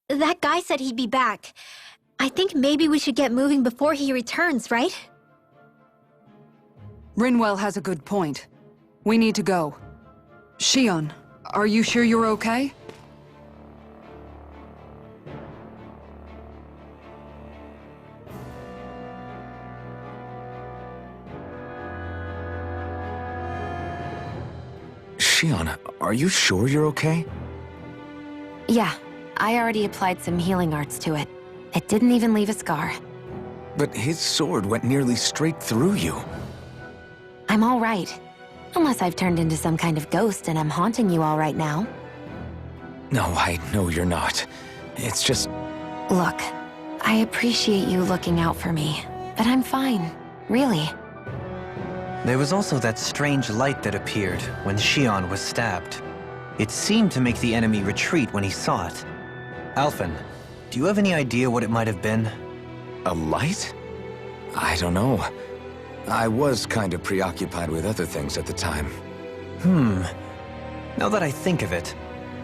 That guy said he'd be back. I think maybe we should get moving before he returns, right? Rinwell has a good point. We need to go. Shion, are you sure you're okay? Shion, are you sure you're okay? Yeah, I already applied some healing arts to it. It didn't even leave a scar. But his sword went nearly straight through you. I'm all right. Unless I've turned into some kind of ghost and I'm haunting you all right now. No, I know you're not. It's just... Look, I appreciate you looking out for me, but I'm fine, really. There was also that strange light that appeared when Shion was stabbed. It seemed to make the enemy retreat when he saw it. Alphen, do you have any idea what it might have been? A light? I don't know. I was kind of preoccupied with other things at the time. Now that I think of it,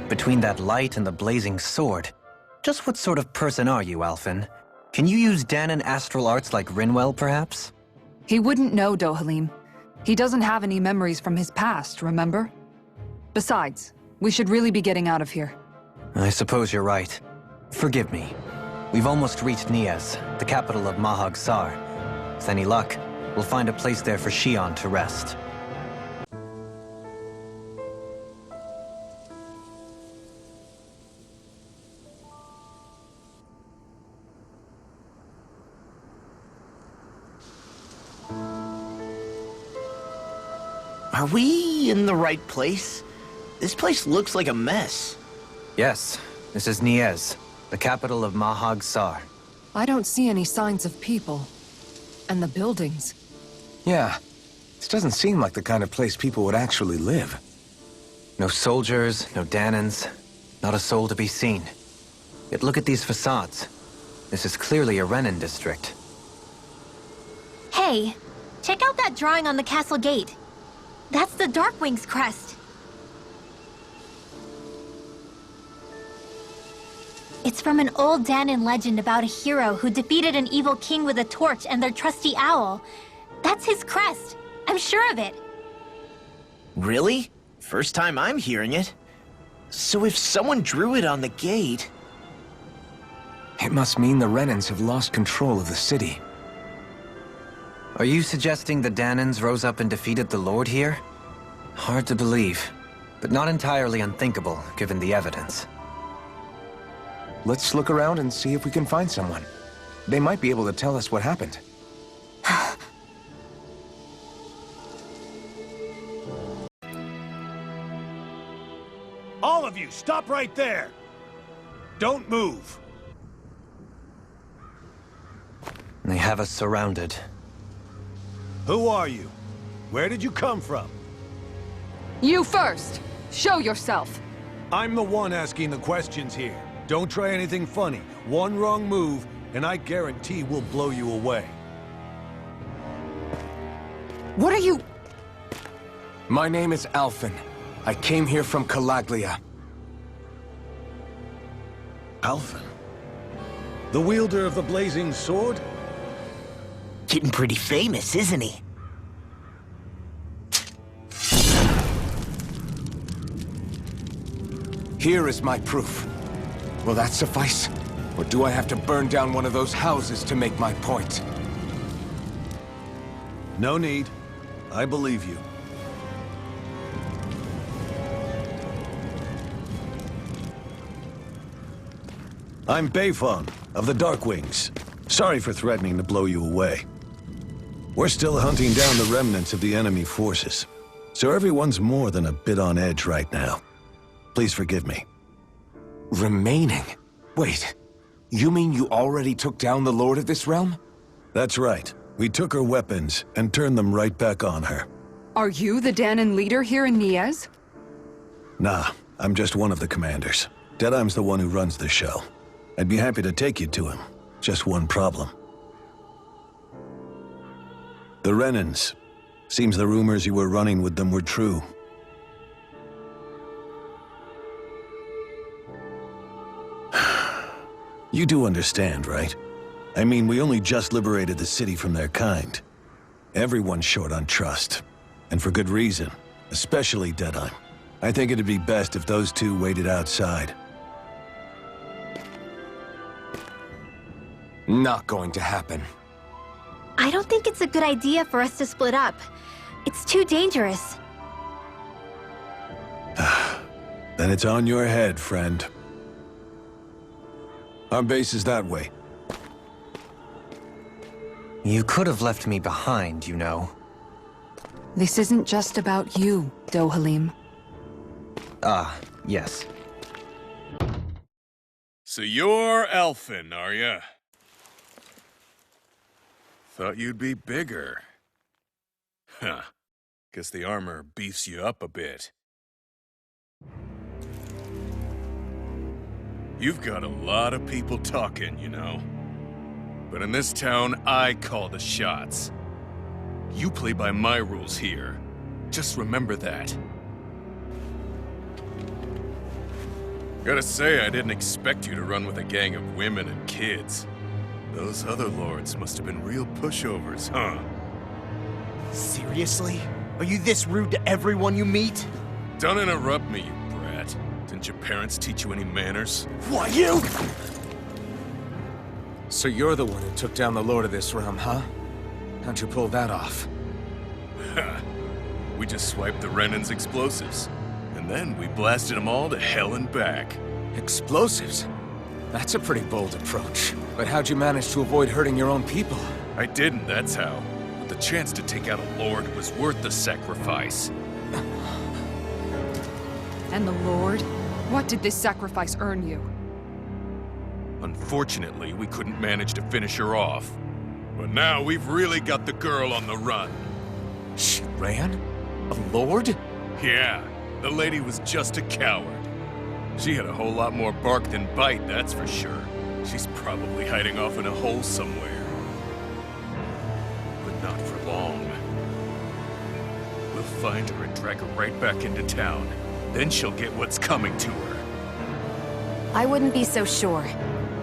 between that light and the blazing sword, just what sort of person are you, Alphen? Can you use Danon astral arts like Rinwell, perhaps? He wouldn't know, Dohalim. He doesn't have any memories from his past, remember? Besides, we should really be getting out of here. I suppose you're right. Forgive me. We've almost reached Niez, the capital of Mahag Sar. With any luck, we'll find a place there for Shion to rest. Are we in the right place? This place looks like a mess. Yes, this is Niez, the capital of Mahag Sar. I don't see any signs of people. And the buildings. Yeah. This doesn't seem like the kind of place people would actually live. No soldiers, no Danans, not a soul to be seen. Yet look at these facades. This is clearly a Renan district. Hey, check out that drawing on the castle gate. That's the Darkwing's crest. It's from an old Danan legend about a hero who defeated an evil king with a torch and their trusty owl. That's his crest. I'm sure of it. Really? First time I'm hearing it. So if someone drew it on the gate... It must mean the Renans have lost control of the city. Are you suggesting the Danans rose up and defeated the Lord here? Hard to believe, but not entirely unthinkable, given the evidence. Let's look around and see if we can find someone. They might be able to tell us what happened. All of you, stop right there! Don't move! They have us surrounded. Who are you? Where did you come from? You first! Show yourself! I'm the one asking the questions here. Don't try anything funny. One wrong move, and I guarantee we'll blow you away. What are you... My name is Alphen. I came here from Calaglia. Alphen? The wielder of the blazing sword? Getting pretty famous, isn't he? Here is my proof. Will that suffice? Or do I have to burn down one of those houses to make my point? No need. I believe you. I'm Beifong, of the Darkwings. Sorry for threatening to blow you away. We're still hunting down the remnants of the enemy forces, so everyone's more than a bit on edge right now. Please forgive me. Remaining? Wait, you mean you already took down the Lord of this realm? That's right. We took her weapons and turned them right back on her. Are you the Danan leader here in Niez? Nah, I'm just one of the commanders. Deadheim's the one who runs the show. I'd be happy to take you to him. Just one problem. The Renans. Seems the rumors you were running with them were true. You do understand, right? I mean, we only just liberated the city from their kind. Everyone's short on trust. And for good reason. Especially Deadheim. I think it'd be best if those two waited outside. Not going to happen. I don't think it's a good idea for us to split up. It's too dangerous. Then it's on your head, friend. Our base is that way. You could have left me behind, you know. This isn't just about you, Dohalim. Ah, yes. So you're Alphen, are ya? Thought you'd be bigger. Huh. Guess the armor beefs you up a bit. You've got a lot of people talking, you know. But in this town, I call the shots. You play by my rules here. Just remember that. Gotta say, I didn't expect you to run with a gang of women and kids. Those other lords must have been real pushovers, huh? Seriously? Are you this rude to everyone you meet? Don't interrupt me, you brat. Didn't your parents teach you any manners? What, you? So you're the one who took down the Lord of this realm, huh? How'd you pull that off? We just swiped the Renan's explosives. And then we blasted them all to hell and back. Explosives? That's a pretty bold approach. But how'd you manage to avoid hurting your own people? I didn't, that's how. But the chance to take out a lord was worth the sacrifice. And the Lord? What did this sacrifice earn you? Unfortunately, we couldn't manage to finish her off. But now we've really got the girl on the run. She ran? A lord? Yeah, the lady was just a coward. She had a whole lot more bark than bite, that's for sure. She's probably hiding off in a hole somewhere. But not for long. We'll find her and drag her right back into town. Then she'll get what's coming to her. I wouldn't be so sure.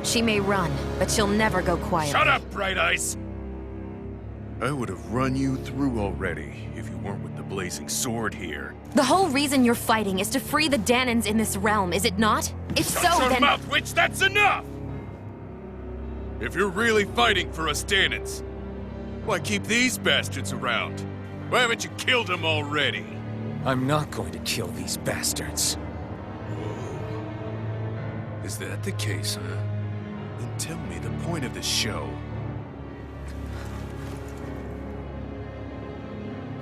She may run, but she'll never go quiet. Shut up, Bright Eyes! I would have run you through already if you weren't with the blazing sword here. The whole reason you're fighting is to free the Danans in this realm, is it not? If so, Shut your then... mouth, witch! That's enough! If you're really fighting for us Danans, why keep these bastards around? Why haven't you killed them already? I'm not going to kill these bastards. Whoa. Is that the case, huh? Then tell me the point of the show.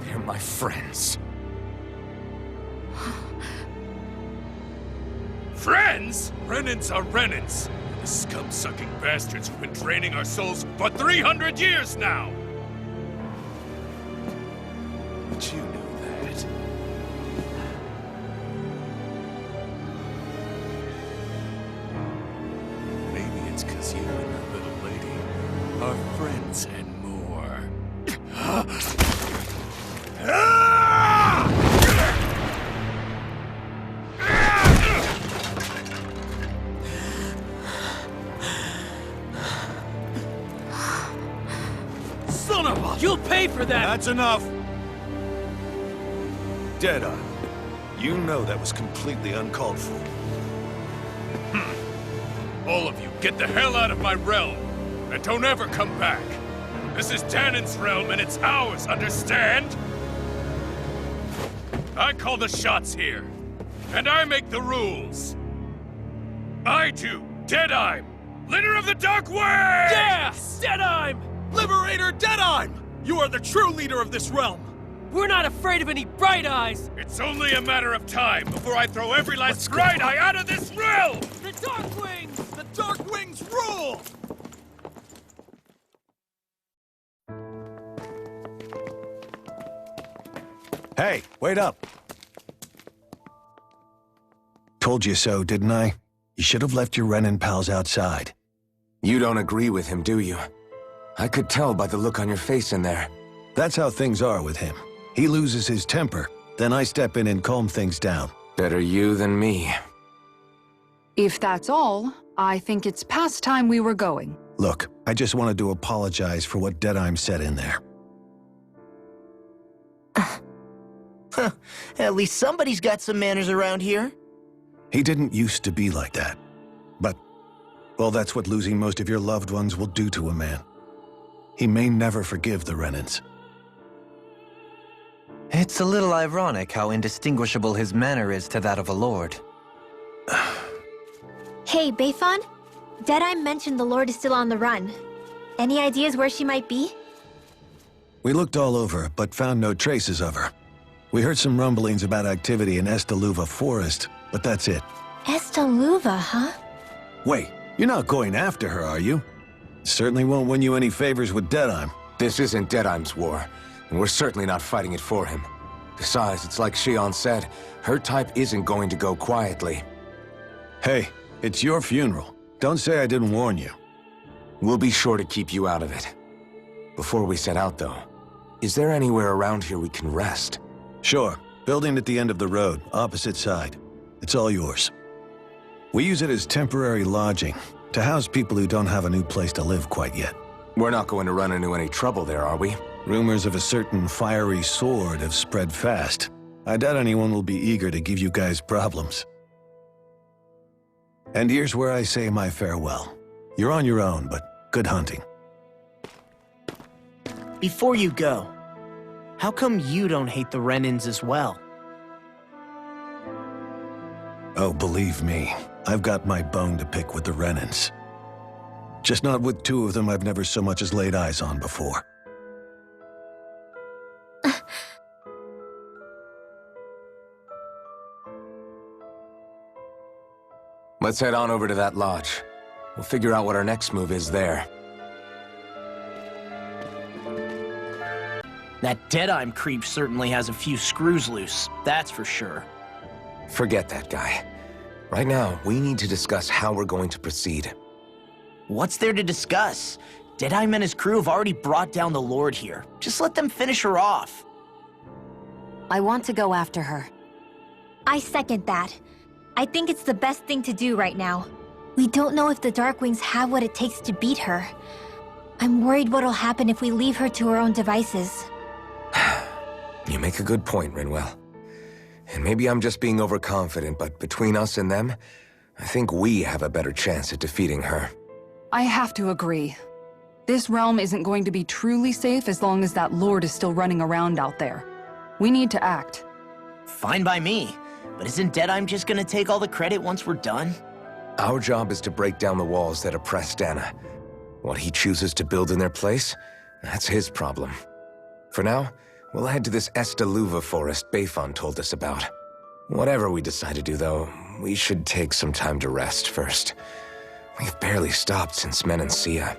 They're my friends. Friends? Renans are Renans. The scum-sucking bastards who've been draining our souls for 300 years now! But you know that. Maybe it's 'cause you and that little lady are friends and more. Son of a... You'll pay for that! That's enough! Deadeye, you know that was completely uncalled for. All of you, get the hell out of my realm! And don't ever come back! This is Danan's realm and it's ours, understand? I call the shots here. And I make the rules. I do, Deadeye, leader of the Dark Wings! Yeah! Deadeye! Liberator Deadeye! You are the true leader of this realm! We're not afraid of any Bright Eyes! It's only a matter of time before I throw every last Bright Eye out of this realm! The Dark Wings! The Dark Wings rule! Hey, wait up! Told you so, didn't I? You should have left your Renan pals outside. You don't agree with him, do you? I could tell by the look on your face in there. That's how things are with him. He loses his temper, then I step in and calm things down. Better you than me. If that's all, I think it's past time we were going. Look, I just wanted to apologize for what Deadeye said in there. At least somebody's got some manners around here. He didn't used to be like that. But, well, that's what losing most of your loved ones will do to a man. He may never forgive the Renans. It's a little ironic how indistinguishable his manner is to that of a lord. Hey, Bayfon? Deadeye mentioned the Lord is still on the run. Any ideas where she might be? We looked all over, but found no traces of her. We heard some rumblings about activity in Estaluva Forest, but that's it. Estaluva, huh? Wait, you're not going after her, are you? Certainly won't win you any favors with Deadeye. This isn't Deadeye's war, and we're certainly not fighting it for him. Besides, it's like Shion said, her type isn't going to go quietly. Hey, it's your funeral. Don't say I didn't warn you. We'll be sure to keep you out of it. Before we set out, though, is there anywhere around here we can rest? Sure. Building at the end of the road, opposite side. It's all yours. We use it as temporary lodging, to house people who don't have a new place to live quite yet. We're not going to run into any trouble there, are we? Rumors of a certain fiery sword have spread fast. I doubt anyone will be eager to give you guys problems. And here's where I say my farewell. You're on your own, but good hunting. Before you go, how come you don't hate the Renans as well? Oh, believe me, I've got my bone to pick with the Renans. Just not with two of them I've never so much as laid eyes on before. Let's head on over to that lodge. We'll figure out what our next move is there. That Deadeye creep certainly has a few screws loose, that's for sure. Forget that guy. Right now, we need to discuss how we're going to proceed. What's there to discuss? Deadeye and his crew have already brought down the Lord here. Just let them finish her off. I want to go after her. I second that. I think it's the best thing to do right now. We don't know if the Darkwings have what it takes to beat her. I'm worried what'll happen if we leave her to her own devices. You make a good point, Rinwell. And maybe I'm just being overconfident, but between us and them, I think we have a better chance at defeating her. I have to agree. This realm isn't going to be truly safe as long as that Lord is still running around out there. We need to act. Fine by me. But isn't Deadeye just gonna take all the credit once we're done? Our job is to break down the walls that oppress Dana. What he chooses to build in their place, that's his problem. For now, we'll head to this Estaluva forest Bayfon told us about. Whatever we decide to do, though, we should take some time to rest first. We've barely stopped since Menancia.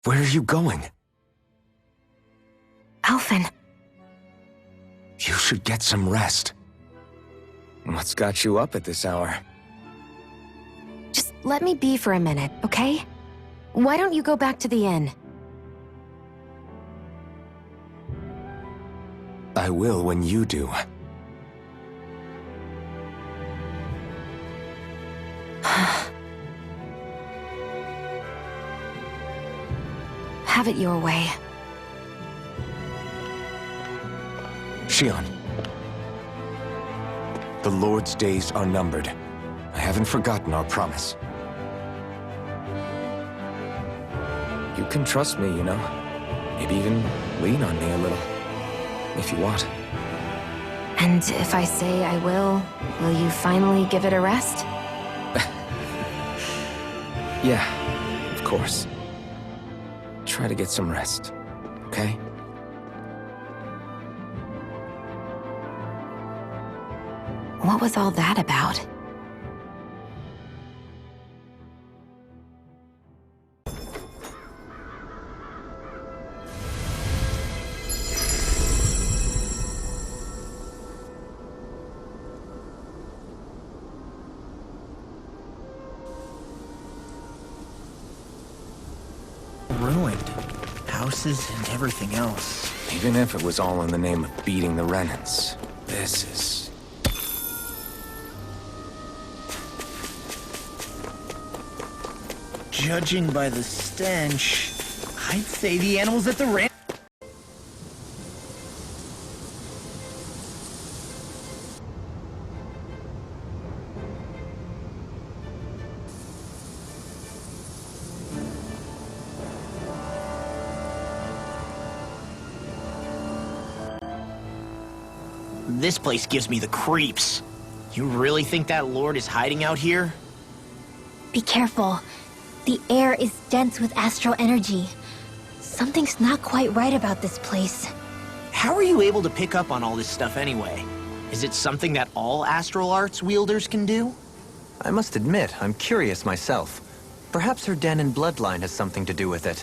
Where are you going? Alphen. You should get some rest. What's got you up at this hour? Just let me be for a minute, okay? Why don't you go back to the inn? I will when you do. Have it your way. Shion. The Lord's days are numbered. I haven't forgotten our promise. You can trust me, you know. Maybe even lean on me a little. If you want. And if I say I will you finally give it a rest? Yeah, of course. Try to get some rest, okay? What was all that about? Ruined. Houses and everything else. Even if it was all in the name of beating the Renans, this is... Judging by the stench, I'd say the animals at the ranch. This place gives me the creeps. You really think that Lord is hiding out here? Be careful. The air is dense with astral energy. Something's not quite right about this place. How are you able to pick up on all this stuff anyway? Is it something that all astral arts wielders can do? I must admit, I'm curious myself. Perhaps her Danan bloodline has something to do with it.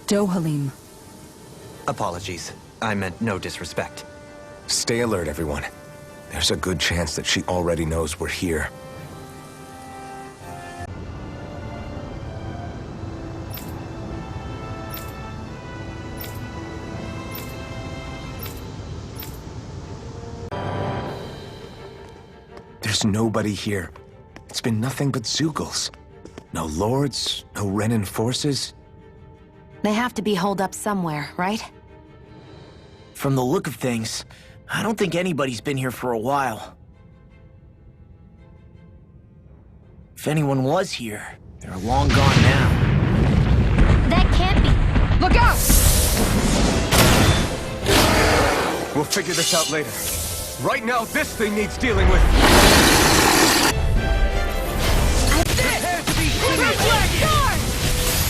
Dohalim. Apologies. I meant no disrespect. Stay alert, everyone. There's a good chance that she already knows we're here. There's nobody here. It's been nothing but Zeugles. No lords, no Renan forces. They have to be holed up somewhere, right? From the look of things, I don't think anybody's been here for a while. If anyone was here, they're long gone now. That can't be. Look out! We'll figure this out later. Right now, this thing needs dealing with. Prepare to be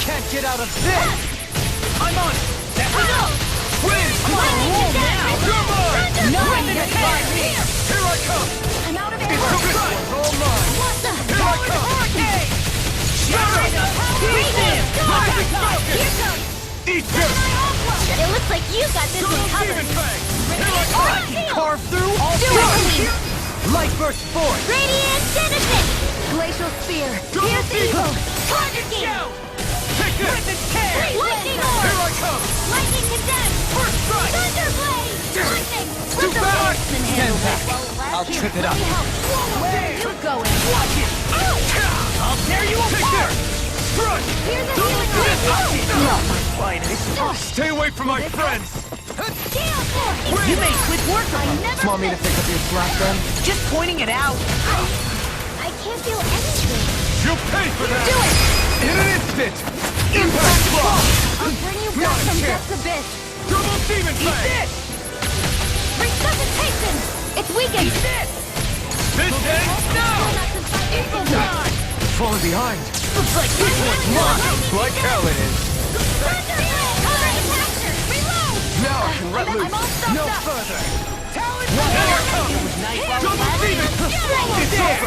Can't get out of this! I'm on! Win! I'm on a roll now! You're mine! Nothing can find me! Here I come! I'm out of It's ammo! this one's all mine! What the? Here I come! Eat this! It looks like you got this one covered. I can carve through all Do it! Light burst forth! Radiant Genesis! Glacial Spear! Pierce evil! Target game! Take this! Lightning Here orb! I come! Lightning condemned! First strike! Thunderblade! Lightning! Too Let the bad! horseman Stand handle back! this. I'll trip it up! Where are you going? Watch it! I'll tear you apart! Strike! Here's a healing orb! Stay away from my friends! Gale force! You made quick work of I them! never Want me to said- pick up your slack then? Just pointing it out! I can't feel anything. You'll pay for that! Do it! In an instant! Impact block! I'll bring you Not back a from chance. Death's Abyss! Double demon fang! Resuscitation! It's weakened! This ends now! Evil God! Falling behind. Looks like this one's mine! Like hell it is. Now I can let loose. I'm all stuffed No up! further! Double demon! It's over!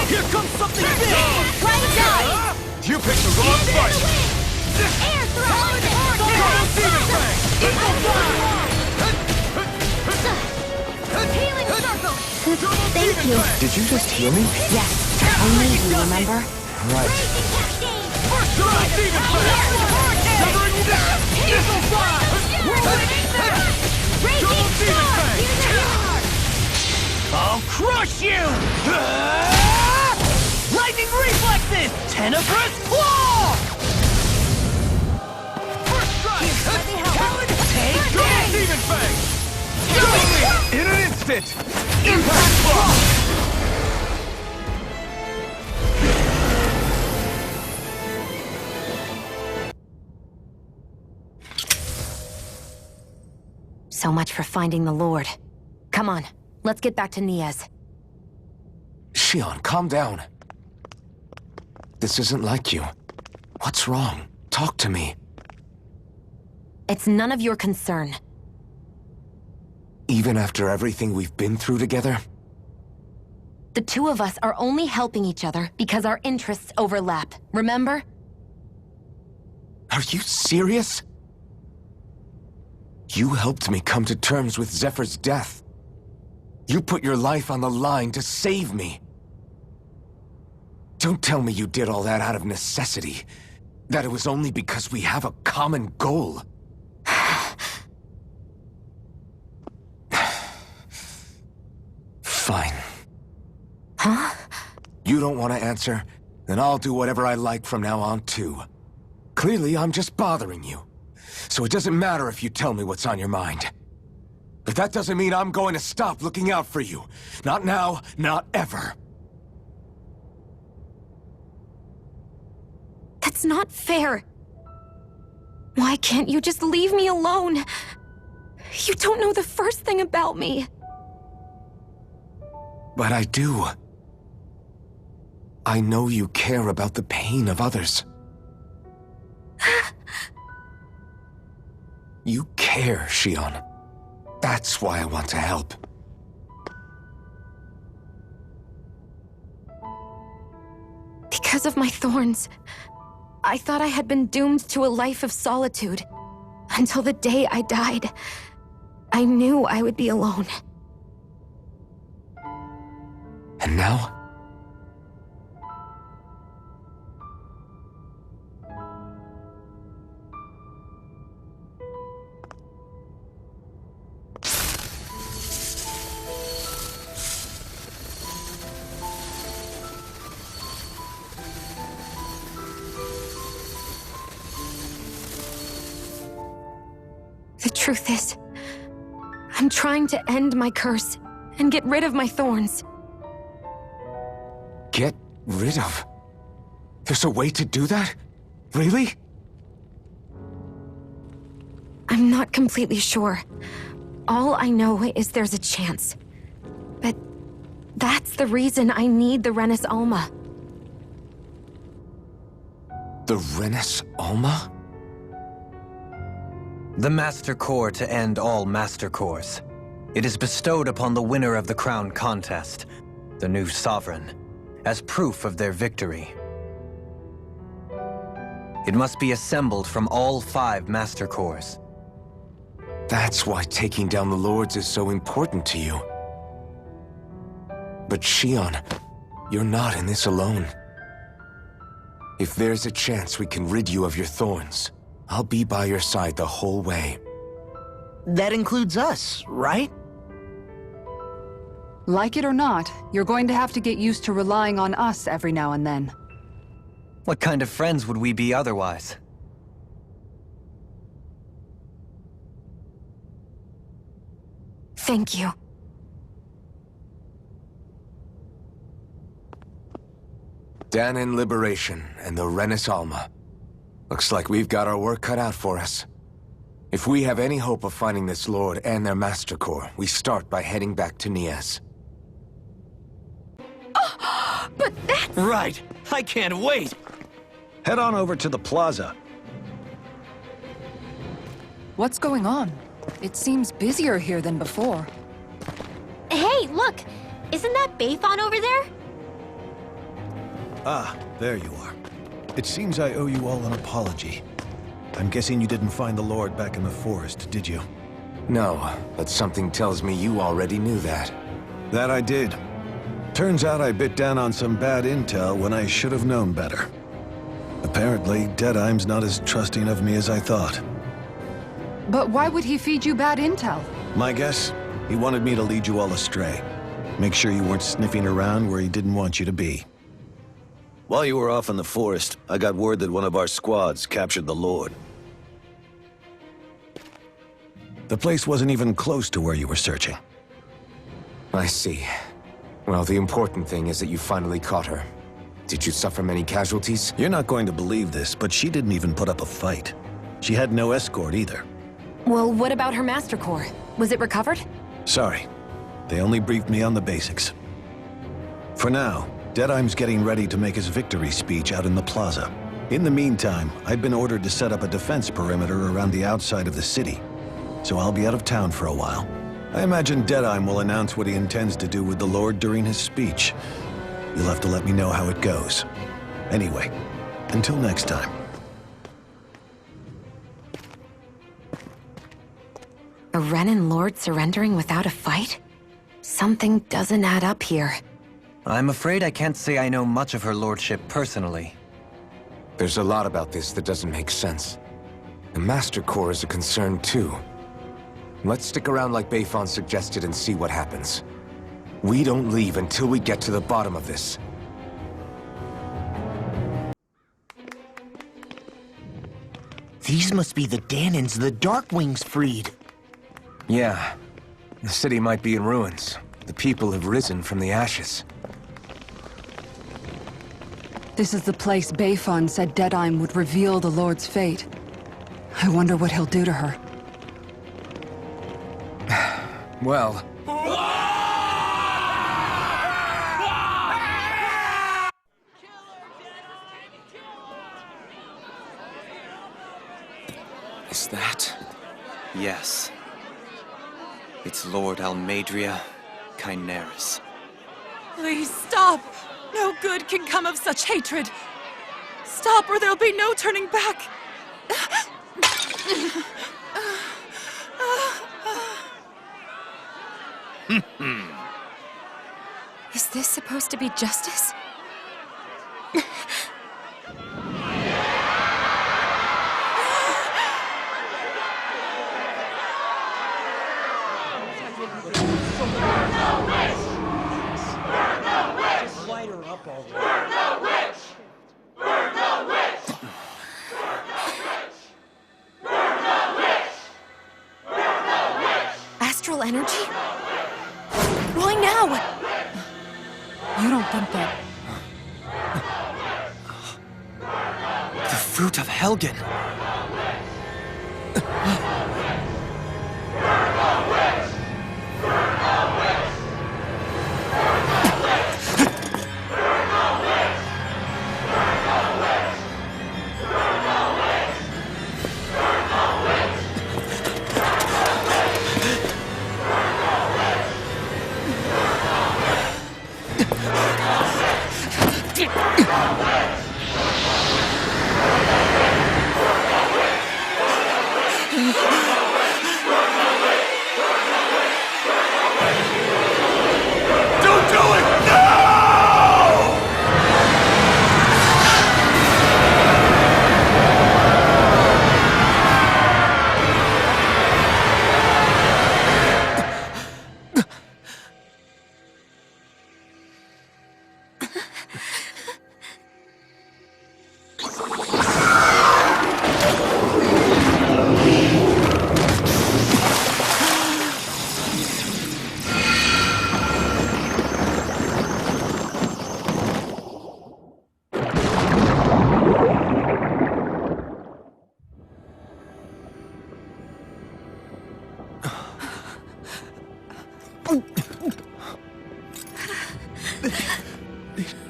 Here comes something big! You picked the wrong fight! Double demon fang! Thank you. Did you just hear me? Yes, only you, remember? Right. Double demon I'll crush you! Lightning reflexes! Tenebrous claw! First strike! Take Double demon fang! In an instant! Impact block! So much for finding the Lord. Come on, let's get back to Niaz. Shion, calm down. This isn't like you. What's wrong? Talk to me. It's none of your concern. Even after everything we've been through together? The two of us are only helping each other because our interests overlap, remember? Are you serious? You helped me come to terms with Zephyr's death. You put your life on the line to save me. Don't tell me you did all that out of necessity. That it was only because we have a common goal. Fine. Huh? You don't want to answer? Then I'll do whatever I like from now on, too. Clearly, I'm just bothering you. So it doesn't matter if you tell me what's on your mind. But that doesn't mean I'm going to stop looking out for you. Not now, not ever. That's not fair. Why can't you just leave me alone? You don't know the first thing about me. But I do. I know you care about the pain of others. You care, Shion. That's why I want to help. Because of my thorns, I thought I had been doomed to a life of solitude. Until the day I died, I knew I would be alone. And now? The truth is, I'm trying to end my curse and get rid of my thorns. Get rid of? There's a way to do that? Really? I'm not completely sure, All I know is there's a chance. But that's the reason I need the Renis Alma. The Renis Alma? The Master Core to end all Master Cores. It is bestowed upon the winner of the Crown Contest, the new Sovereign, as proof of their victory. It must be assembled from all 5 Master Cores. That's why taking down the Lords is so important to you. But Shion, you're not in this alone. If there's a chance we can rid you of your thorns, I'll be by your side the whole way. That includes us, right? Like it or not, you're going to have to get used to relying on us every now and then. What kind of friends would we be otherwise? Thank you. Danan Liberation and the Renis Alma. Looks like we've got our work cut out for us. If we have any hope of finding this Lord and their Master Core, we start by heading back to Nias. But that's... Right! I can't wait! Head on over to the plaza. What's going on? It seems busier here than before. Hey, look! Isn't that Bayfon over there? Ah, there you are. It seems I owe you all an apology. I'm guessing you didn't find the Lord back in the forest, did you? No, but something tells me you already knew that. That I did. Turns out I bit down on some bad intel when I should have known better. Apparently, Deadeye's not as trusting of me as I thought. But why would he feed you bad intel? My guess? He wanted me to lead you all astray. Make sure you weren't sniffing around where he didn't want you to be. While you were off in the forest, I got word that one of our squads captured the Lord. The place wasn't even close to where you were searching. I see. Well, the important thing is that you finally caught her. Did you suffer many casualties? You're not going to believe this, but she didn't even put up a fight. She had no escort either. Well, what about her Master Core? Was it recovered? Sorry. They only briefed me on the basics. For now, Deadeye's getting ready to make his victory speech out in the plaza. In the meantime, I've been ordered to set up a defense perimeter around the outside of the city, so I'll be out of town for a while. I imagine Deadeye will announce what he intends to do with the Lord during his speech. You'll have to let me know how it goes. Anyway, until next time. A Renin Lord surrendering without a fight? Something doesn't add up here. I'm afraid I can't say I know much of her lordship personally. There's a lot about this that doesn't make sense. The Master Core is a concern too. Let's stick around like Bayfon suggested and see what happens. We don't leave until we get to the bottom of this. These must be the Danans the Darkwings freed. Yeah. The city might be in ruins. The people have risen from the ashes. This is the place Bayfon said Deadeye would reveal the Lord's fate. I wonder what he'll do to her. Well... Is that... Yes. It's Lord Almadria Kynaris. Please stop! No good can come of such hatred. Stop or there'll be no turning back. Is this supposed to be justice? Astral energy? Why now? You don't think that... The fruit of Helgen!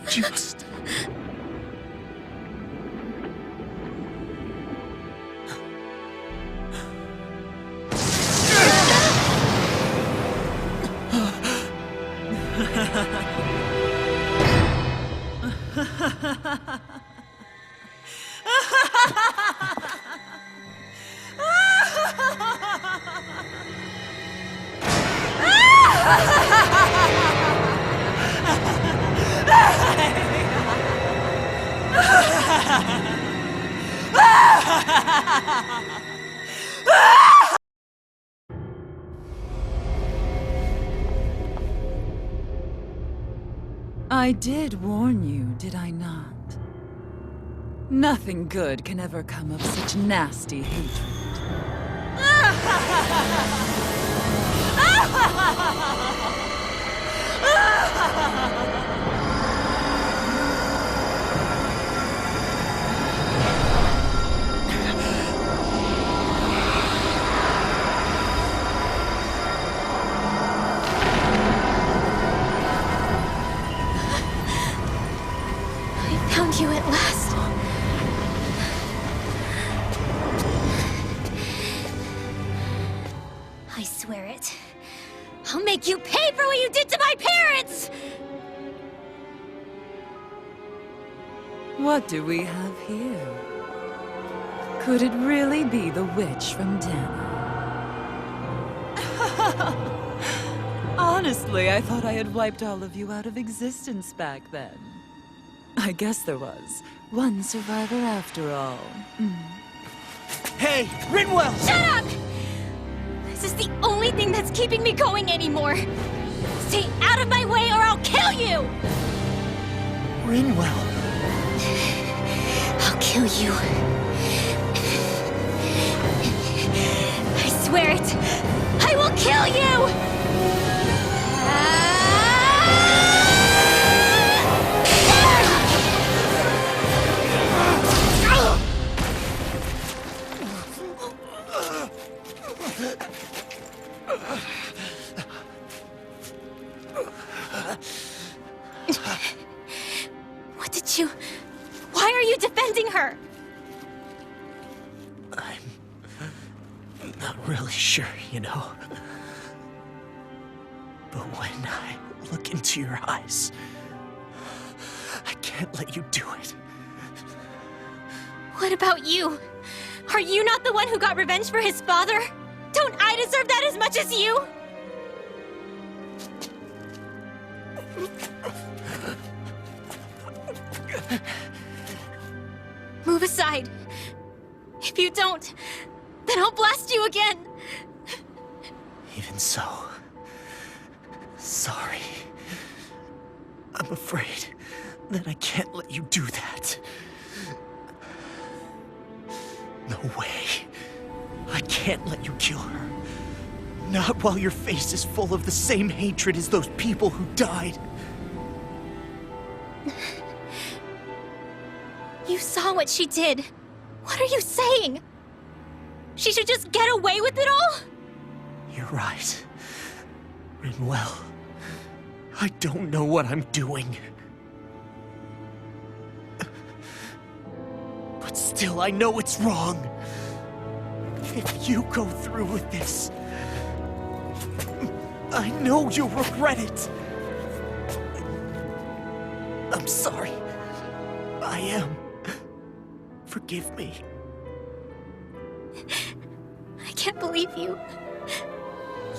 Just... I did warn you, did I not? Nothing good can ever come of such nasty hatred. Found you at last. I swear it. I'll make you pay for what you did to my parents! What do we have here? Could it really be the witch from Dana? Honestly, I thought I had wiped all of you out of existence back then. I guess there was one survivor after all. Hey, Rinwell! Shut up! This is the only thing that's keeping me going anymore. Stay out of my way or I'll kill you! Rinwell. I'll kill you. I swear it. I will kill you! What did you... Why are you defending her? I'm not really sure, you know. But when I look into your eyes, I can't let you do it. What about you? Are you not the one who got revenge for his father? Don't I deserve that as much as you? Move aside. If you don't, then I'll blast you again. Even so, sorry. I'm afraid that I can't let you do that. No way. I can't let you kill her. Not while your face is full of the same hatred as those people who died. You saw what she did. What are you saying? She should just get away with it all? You're right. Rinwell. I don't know what I'm doing. But still, I know it's wrong. If you go through with this, I know you'll regret it. I'm sorry. I am. Forgive me. I can't believe you.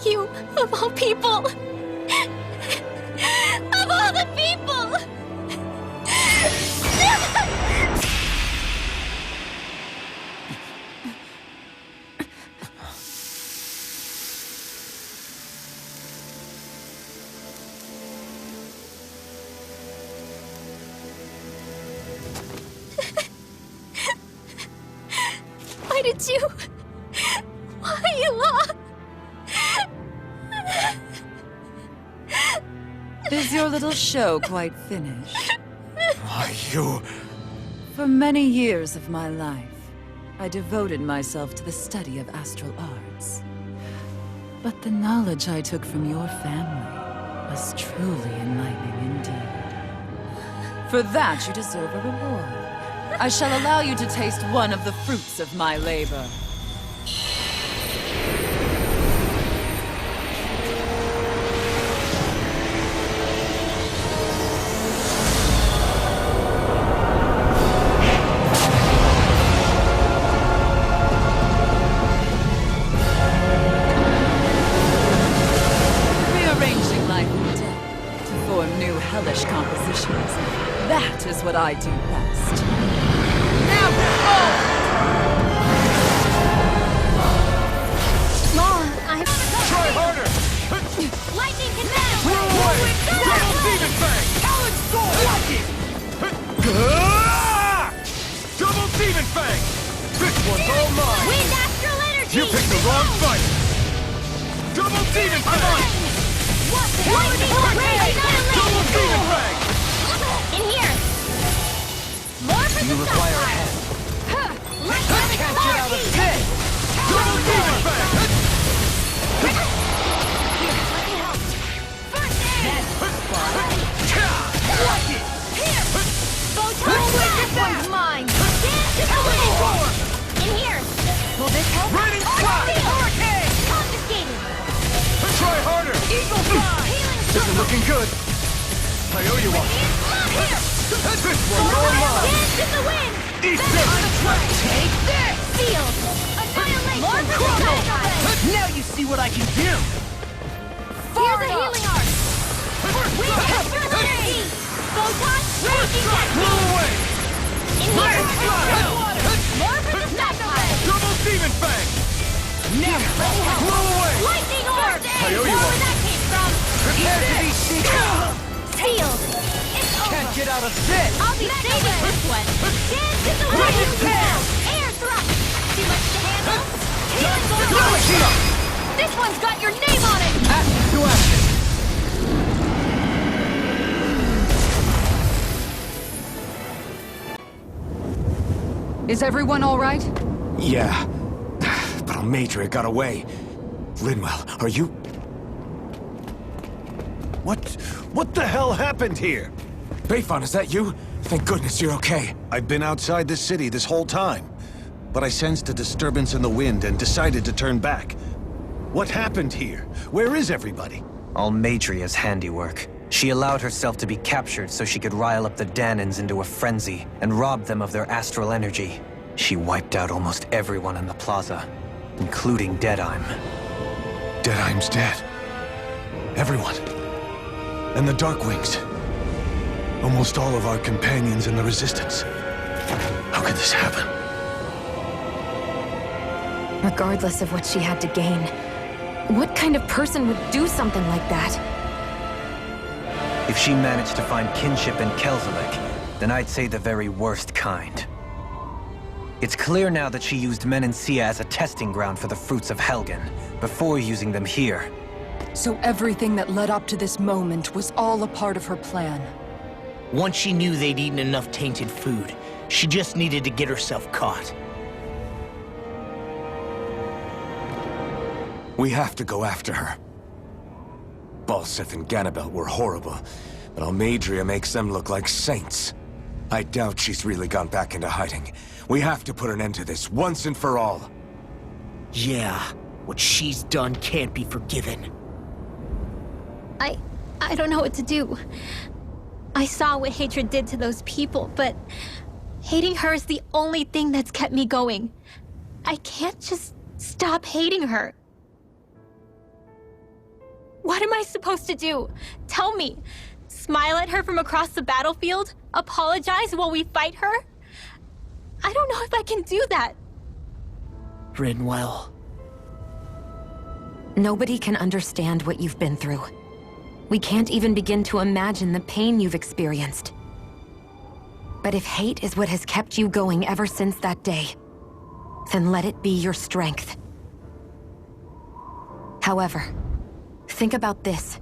You, of all people. Of all the people! Why did you... Why you lost? Is your little show quite finished? Are you... For many years of my life, I devoted myself to the study of astral arts. But the knowledge I took from your family was truly enlightening indeed. For that, you deserve a reward. I shall allow you to taste one of the fruits of my labor. Rearranging life and death to form new hellish compositions. That is what I do best. Now go! Mom, I have... Try harder! Lightning can manage! Throw away! Double Demon Fang! Talon Sword! Like it! Double Demon Fang! This one's all mine! Wind astral energy! You picked the wrong fight! Double Demon Fang! Lightning annihilation! Double Demon Fang! In here! More for You the require a sunfire! hand. Lightning Can't get out of this! Double Demon Fang! First aid! Like it! Here! Photon blast! One's mine! Dance to the wind! In here! Will this help? Raining Flash! Hurricane! Confiscated! Try harder! Eagle Fly! Healing This is looking good! I owe you one! Here! This one's all mine! Dance in the wind! Eat Finish this! the track! Take this! Sealed! Annihilation! More for the sunfire! Now you see what I can do! Here's a healing art! Wind Astral Energy! Photon Raging Blow Technique! away! In here! More for the sunfire! Double Demon Fang! Now! Blow away! Lightning Orb! I owe you Know one. where that came from! Prepare to be Sealed! It's over! Can't get out of this! I'll be saving this one! Dance in the wind! Air thrust! Too much to handle? Healing Sword! This one's got your name on it! To action! Is everyone all right? Yeah. But Almadria got away. Linwell, are you... What the hell happened here? Bayfon, is that you? Thank goodness you're okay. I've been outside the city this whole time, but I sensed a disturbance in the wind and decided to turn back. What happened here? Where is everybody? Almadria's handiwork. She allowed herself to be captured so she could rile up the Danans into a frenzy and rob them of their astral energy. She wiped out almost everyone in the plaza, including Deadheim. Deadheim's dead. Everyone. And the Darkwings. Almost all of our companions in the Resistance. How could this happen? Regardless of what she had to gain, what kind of person would do something like that? If she managed to find kinship in Kelzelik, then I'd say the very worst kind. It's clear now that she used Menancia as a testing ground for the fruits of Helgen, before using them here. So everything that led up to this moment was all a part of her plan. Once she knew they'd eaten enough tainted food, she just needed to get herself caught. We have to go after her. Balseth and Ganabelt were horrible, but Almadria makes them look like saints. I doubt she's really gone back into hiding. We have to put an end to this, once and for all. Yeah, what she's done can't be forgiven. I don't know what to do. I saw what hatred did to those people, but hating her is the only thing that's kept me going. I can't just stop hating her. What am I supposed to do? Tell me. Smile at her from across the battlefield? Apologize while we fight her? I don't know if I can do that. Rinwell. Nobody can understand what you've been through. We can't even begin to imagine the pain you've experienced. But if hate is what has kept you going ever since that day, then let it be your strength. However, think about this.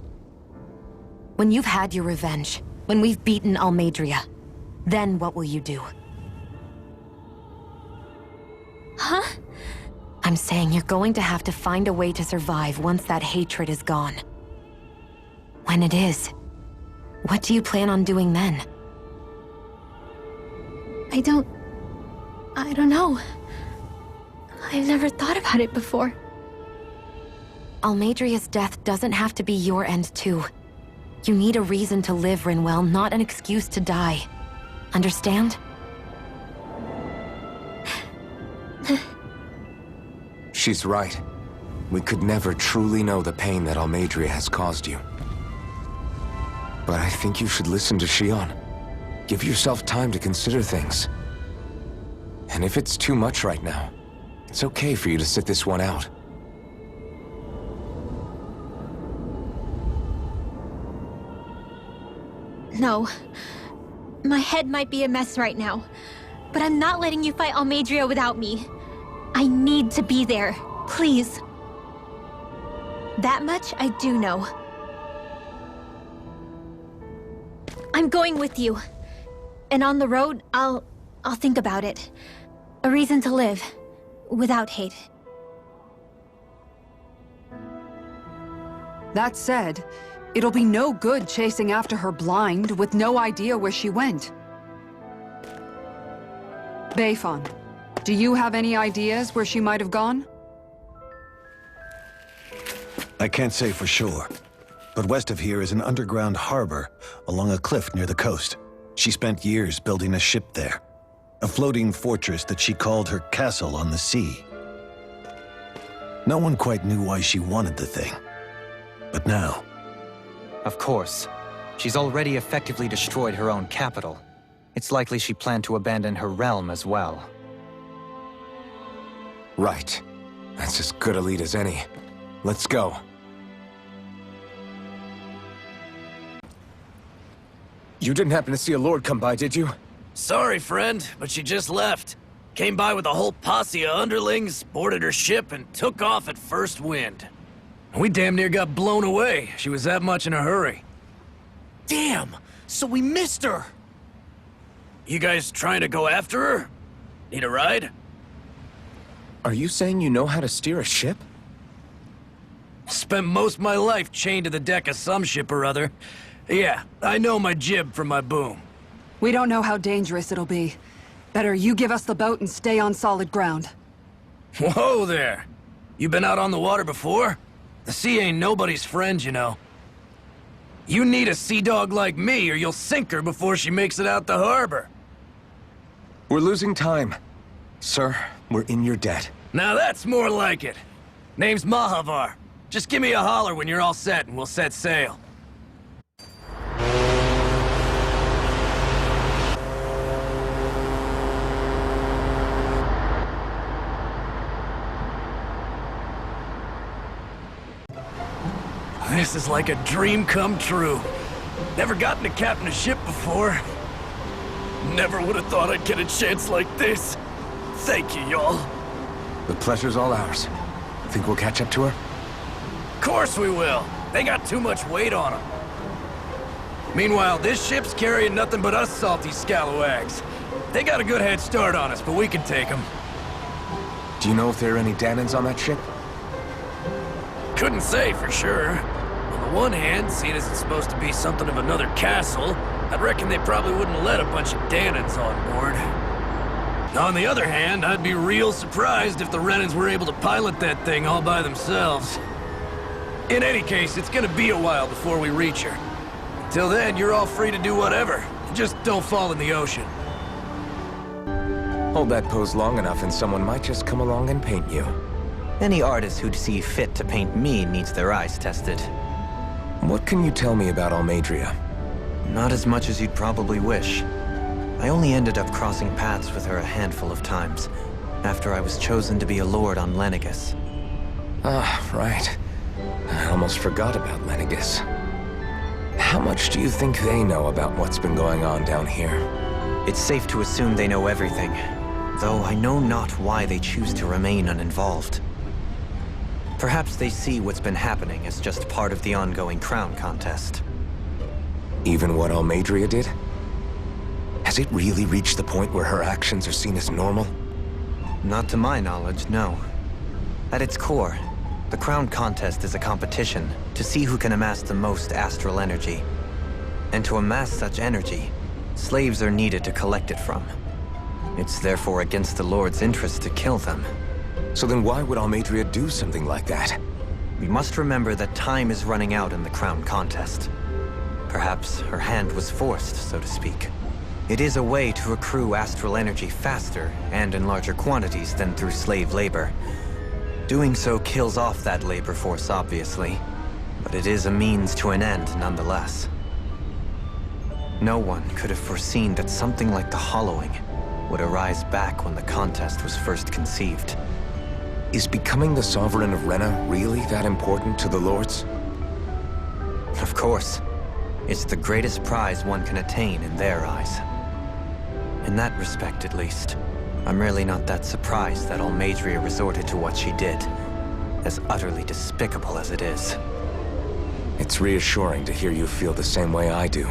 When you've had your revenge, when we've beaten Almadria, then what will you do? Huh? I'm saying you're going to have to find a way to survive once that hatred is gone. When it is, what do you plan on doing then? I don't know. I've never thought about it before. Almadria's death doesn't have to be your end too. You need a reason to live, Rinwell, not an excuse to die. Understand? She's right. We could never truly know the pain that Almadria has caused you. But I think you should listen to Shion. Give yourself time to consider things. And if it's too much right now, it's okay for you to sit this one out. No. My head might be a mess right now, but I'm not letting you fight Almadria without me. I need to be there. Please. That much I do know. I'm going with you. And on the road, I'll think about it. A reason to live. Without hate. That said, it'll be no good chasing after her blind with no idea where she went. Beifan, do you have any ideas where she might have gone? I can't say for sure, but west of here is an underground harbor along a cliff near the coast. She spent years building a ship there, a floating fortress that she called her castle on the sea. No one quite knew why she wanted the thing, but now... Of course. She's already effectively destroyed her own capital. It's likely she planned to abandon her realm as well. Right. That's as good a lead as any. Let's go. You didn't happen to see a lord come by, did you? Sorry, friend, but she just left. Came by with a whole posse of underlings, boarded her ship, and took off at first wind. We damn near got blown away. She was that much in a hurry. Damn! So we missed her! You guys trying to go after her? Need a ride? Are you saying you know how to steer a ship? Spent most of my life chained to the deck of some ship or other. Yeah, I know my jib from my boom. We don't know how dangerous it'll be. Better you give us the boat and stay on solid ground. Whoa there! You been out on the water before? The sea ain't nobody's friend, you know. You need a sea dog like me, or you'll sink her before she makes it out the harbor. We're losing time. Sir, we're in your debt. Now that's more like it. Name's Mahavar. Just give me a holler when you're all set and we'll set sail. This is like a dream come true. Never gotten to captain a ship before. Never would have thought I'd get a chance like this. Thank you, y'all. The pleasure's all ours. Think we'll catch up to her? Of course we will. They got too much weight on them. Meanwhile, this ship's carrying nothing but us salty scalawags. They got a good head start on us, but we can take them. Do you know if there are any Danans on that ship? Couldn't say for sure. On the one hand, seeing as it's supposed to be something of another castle, I'd reckon they probably wouldn't let a bunch of Danans on board. On the other hand, I'd be real surprised if the Renans were able to pilot that thing all by themselves. In any case, it's gonna be a while before we reach her. Till then, you're all free to do whatever. Just don't fall in the ocean. Hold that pose long enough and someone might just come along and paint you. Any artist who'd see fit to paint me needs their eyes tested. What can you tell me about Almadria? Not as much as you'd probably wish. I only ended up crossing paths with her a handful of times, after I was chosen to be a lord on Lenegus. Ah, right. I almost forgot about Lenegus. How much do you think they know about what's been going on down here? It's safe to assume they know everything, though I know not why they choose to remain uninvolved. Perhaps they see what's been happening as just part of the ongoing crown contest. Even what Almadria did? Has it really reached the point where her actions are seen as normal? Not to my knowledge, no. At its core, The crown contest is a competition to see who can amass the most astral energy. And to amass such energy, slaves are needed to collect it from. It's therefore against the Lord's interest to kill them. So then why would Almeidrea do something like that? We must remember that time is running out in the crown contest. Perhaps her hand was forced, so to speak. It is a way to accrue astral energy faster and in larger quantities than through slave labor. Doing so kills off that labor force, obviously, but it is a means to an end nonetheless. No one could have foreseen that something like the Hollowing would arise back when the contest was first conceived. Is becoming the Sovereign of Renna really that important to the Lords? Of course. It's the greatest prize one can attain in their eyes. In that respect, at least, I'm really not that surprised that Almeidrea resorted to what she did, as utterly despicable as it is. It's reassuring to hear you feel the same way I do.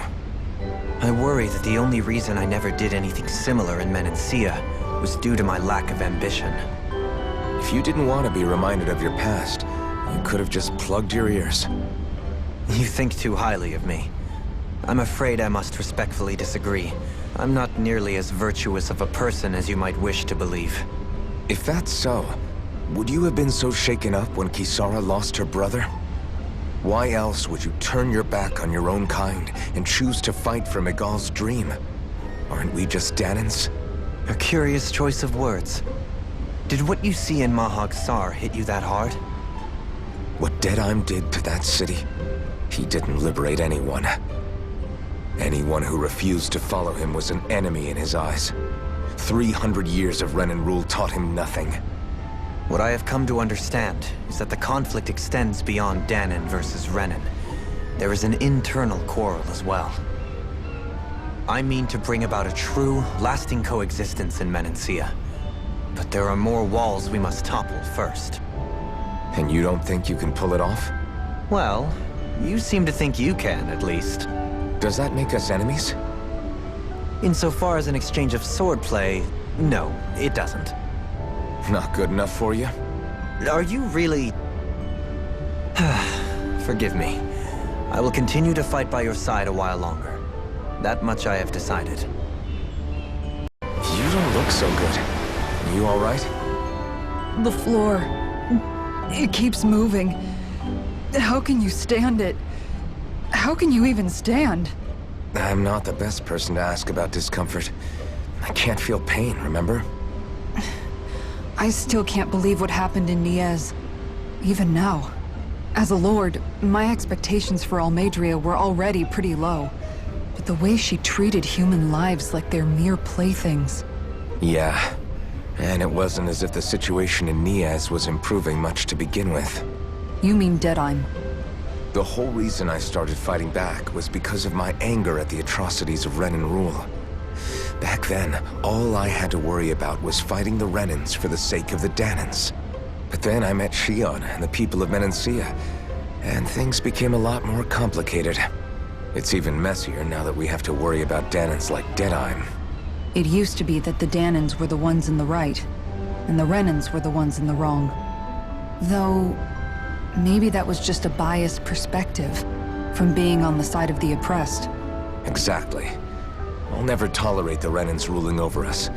I worry that the only reason I never did anything similar in Menancia was due to my lack of ambition. If you didn't want to be reminded of your past, you could have just plugged your ears. You think too highly of me. I'm afraid I must respectfully disagree. I'm not nearly as virtuous of a person as you might wish to believe. If that's so, would you have been so shaken up when Kisara lost her brother? Why else would you turn your back on your own kind and choose to fight for Miguel's dream? Aren't we just Danans? A curious choice of words. Did what you see in Mahag Sar hit you that hard? What Deadheim did to that city, he didn't liberate anyone. Anyone who refused to follow him was an enemy in his eyes. 300 years of Renan rule taught him nothing. What I have come to understand is that the conflict extends beyond Danan versus Renan. There is an internal quarrel as well. I mean to bring about a true, lasting coexistence in Menancia. But there are more walls we must topple first. And you don't think you can pull it off? Well, you seem to think you can, at least. Does that make us enemies? Insofar as an exchange of swordplay, no, it doesn't. Not good enough for you? Are you really... Forgive me. I will continue to fight by your side a while longer. That much I have decided. You don't look so good. You all right? The floor... it keeps moving. How can you stand it? How can you even stand? I'm not the best person to ask about discomfort. I can't feel pain, remember? I still can't believe what happened in Niez. Even now. As a lord, my expectations for Almeidrea were already pretty low. But the way she treated human lives like they're mere playthings... Yeah. And it wasn't as if the situation in Niez was improving much to begin with. You mean Deadheim? The whole reason I started fighting back was because of my anger at the atrocities of Renan rule. Back then, all I had to worry about was fighting the Renans for the sake of the Danans. But then I met Shion and the people of Menancia, and things became a lot more complicated. It's even messier now that we have to worry about Danans like Deadheim. It used to be that the Danans were the ones in the right, and the Renans were the ones in the wrong. Though, maybe that was just a biased perspective, from being on the side of the oppressed. Exactly. I'll never tolerate the Renans ruling over us,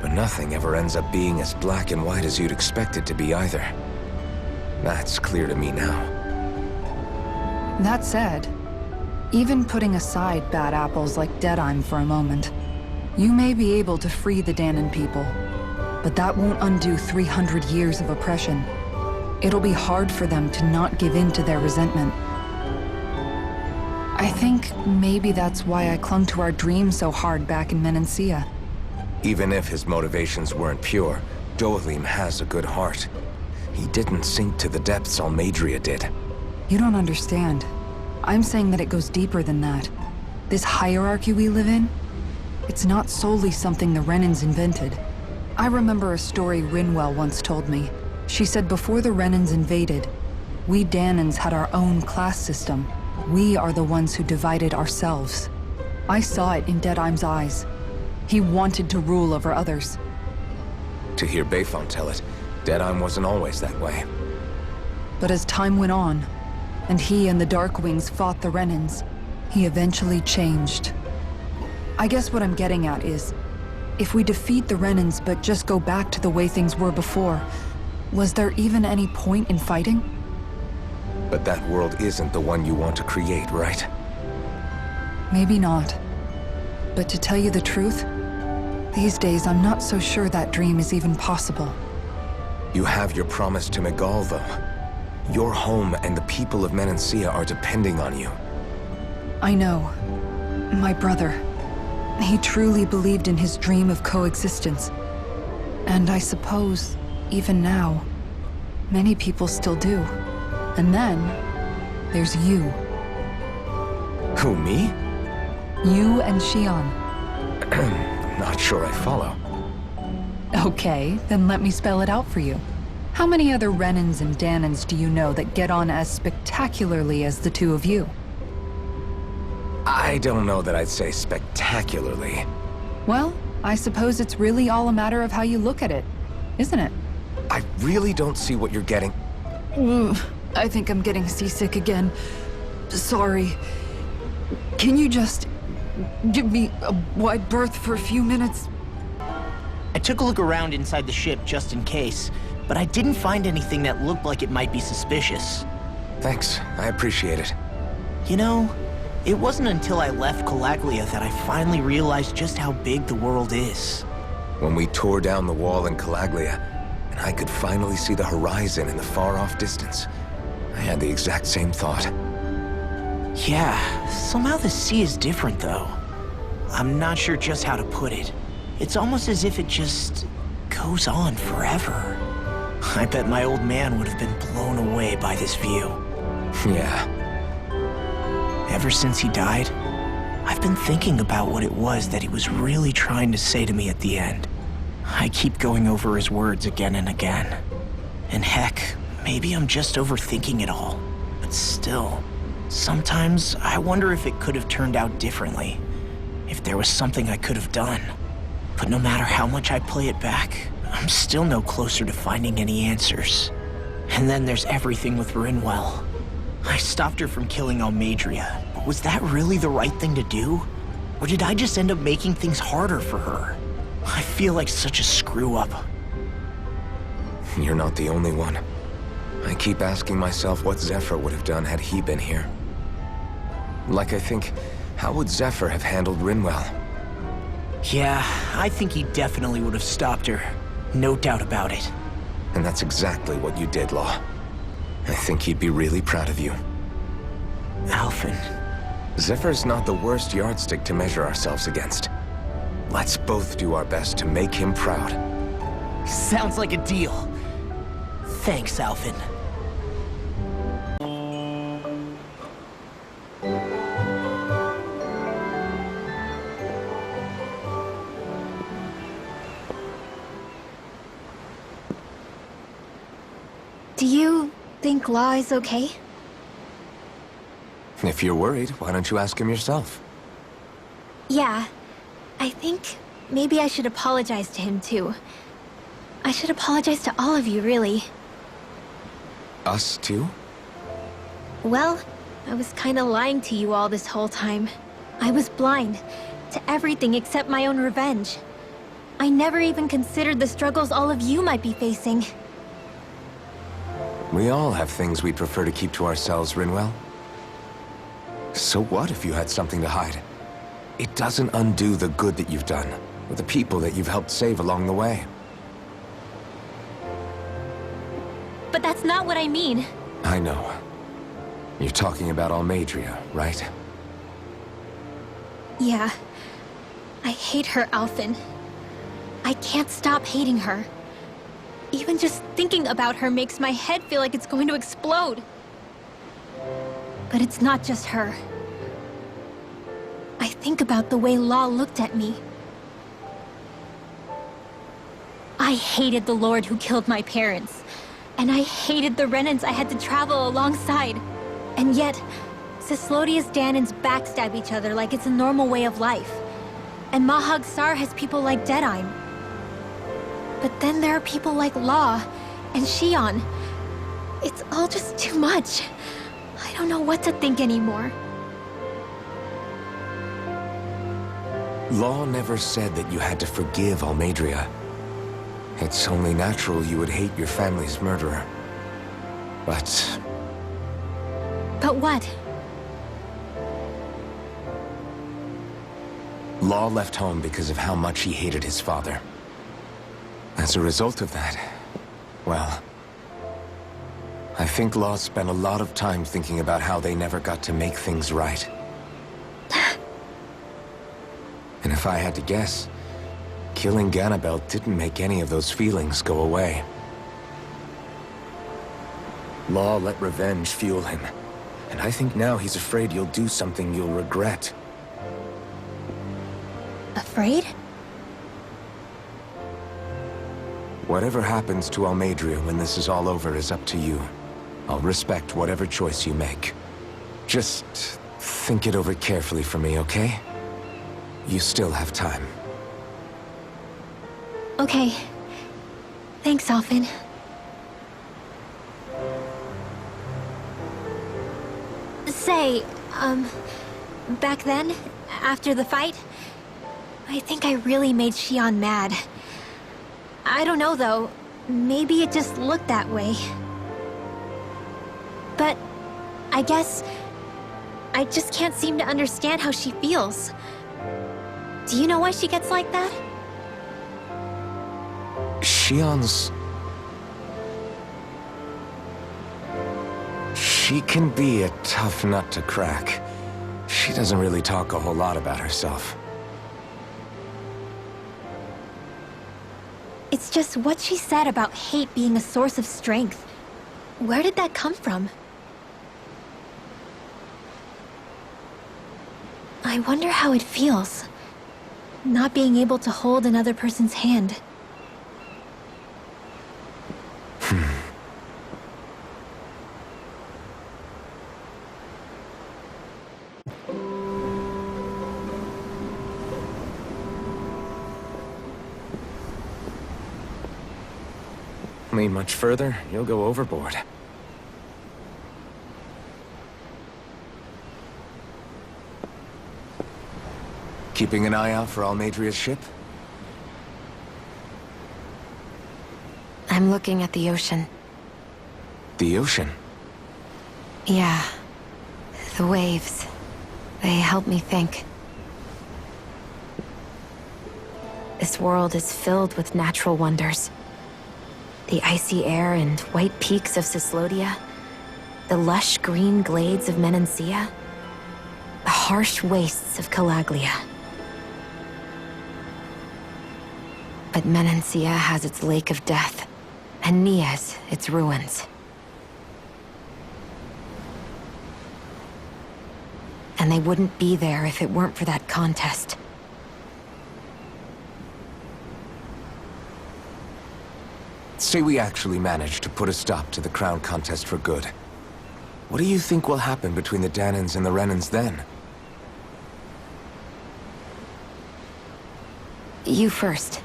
but nothing ever ends up being as black and white as you'd expect it to be either. That's clear to me now. That said, even putting aside bad apples like Deadheim for a moment, you may be able to free the Danan people, but that won't undo 300 years of oppression. It'll be hard for them to not give in to their resentment. I think maybe that's why I clung to our dream so hard back in Menancia. Even if his motivations weren't pure, Dohalim has a good heart. He didn't sink to the depths Almeidrea did. You don't understand. I'm saying that it goes deeper than that. This hierarchy we live in, it's not solely something the Renans invented. I remember a story Rinwell once told me. She said before the Renans invaded, we Danans had our own class system. We are the ones who divided ourselves. I saw it in Deadheim's eyes. He wanted to rule over others. To hear Bayfon tell it, Deadheim wasn't always that way. But as time went on, and he and the Darkwings fought the Renans, he eventually changed. I guess what I'm getting at is, if we defeat the Renans but just go back to the way things were before, was there even any point in fighting? But that world isn't the one you want to create, right? Maybe not. But to tell you the truth, these days I'm not so sure that dream is even possible. You have your promise to Miguel, though. Your home and the people of Menancia are depending on you. I know. My brother. He truly believed in his dream of coexistence. And I suppose, even now, many people still do. And then, there's you. Who, me? You and Xion. Not sure I follow. Okay, then let me spell it out for you. How many other Renans and Danans do you know that get on as spectacularly as the two of you? I don't know that I'd say spectacularly. Well, I suppose it's really all a matter of how you look at it, isn't it? I really don't see what you're getting. I think I'm getting seasick again. Sorry. Can you just give me a wide berth for a few minutes? I took a look around inside the ship just in case, but I didn't find anything that looked like it might be suspicious. Thanks, I appreciate it. You know, it wasn't until I left Calaglia that I finally realized just how big the world is. When we tore down the wall in Calaglia, and I could finally see the horizon in the far-off distance, I had the exact same thought. Yeah, somehow the sea is different, though. I'm not sure just how to put it. It's almost as if it just goes on forever. I bet my old man would have been blown away by this view. Yeah. Ever since he died, I've been thinking about what it was that he was really trying to say to me at the end. I keep going over his words again and again. And heck, maybe I'm just overthinking it all. But still, sometimes I wonder if it could have turned out differently. If there was something I could have done. But no matter how much I play it back, I'm still no closer to finding any answers. And then there's everything with Rinwell. I stopped her from killing Almadria, but was that really the right thing to do? Or did I just end up making things harder for her? I feel like such a screw-up. You're not the only one. I keep asking myself what Zephyr would have done had he been here. Like I think, how would Zephyr have handled Rinwell? Yeah, I think he definitely would have stopped her. No doubt about it. And that's exactly what you did, Law. I think he'd be really proud of you. Alphen. Zephyr's not the worst yardstick to measure ourselves against. Let's both do our best to make him proud. Sounds like a deal. Thanks, Alphen. Do you think Law is okay? If you're worried, why don't you ask him yourself? Yeah. I think maybe I should apologize to him too. I should apologize to all of you, really. Us too? Well, I was kinda lying to you all this whole time. I was blind to everything except my own revenge. I never even considered the struggles all of you might be facing. We all have things we'd prefer to keep to ourselves, Rinwell. So what if you had something to hide? It doesn't undo the good that you've done, or the people that you've helped save along the way. But that's not what I mean. I know. You're talking about Almadria, right? Yeah. I hate her, Alphen. I can't stop hating her. Even just thinking about her makes my head feel like it's going to explode. But it's not just her. I think about the way Law looked at me. I hated the Lord who killed my parents. And I hated the Renans I had to travel alongside. And yet, Cislodius Danans backstab each other like it's a normal way of life. And Mahag Sar has people like Deadime. But then there are people like Law and Xion. It's all just too much. I don't know what to think anymore. Law never said that you had to forgive Almeidrea. It's only natural you would hate your family's murderer. But But what? Law left home because of how much he hated his father. As a result of that, well, I think Law spent a lot of time thinking about how they never got to make things right. And if I had to guess, killing Ganabel didn't make any of those feelings go away. Law let revenge fuel him, and I think now he's afraid you'll do something you'll regret. Afraid? Whatever happens to Almeidrea when this is all over is up to you. I'll respect whatever choice you make. Just think it over carefully for me, okay? You still have time. Okay. Thanks, Alphen. Say, back then, after the fight, I think I really made Xion mad. I don't know, though. Maybe it just looked that way. But I guess I just can't seem to understand how she feels. Do you know why she gets like that? Xion's... She can be a tough nut to crack. She doesn't really talk a whole lot about herself. It's just what she said about hate being a source of strength. Where did that come from? I wonder how it feels, not being able to hold another person's hand. Lean much further, you'll go overboard. Keeping an eye out for Almeidrea's ship? I'm looking at the ocean. The ocean? Yeah. The waves. They help me think. This world is filled with natural wonders. The icy air and white peaks of Cyslodia. The lush green glades of Menancia. The harsh wastes of Calaglia. But Menancia has its Lake of Death, and Nias its ruins. And they wouldn't be there if it weren't for that contest. Say we actually manage to put a stop to the crown contest for good. What do you think will happen between the Danans and the Renans then? You first.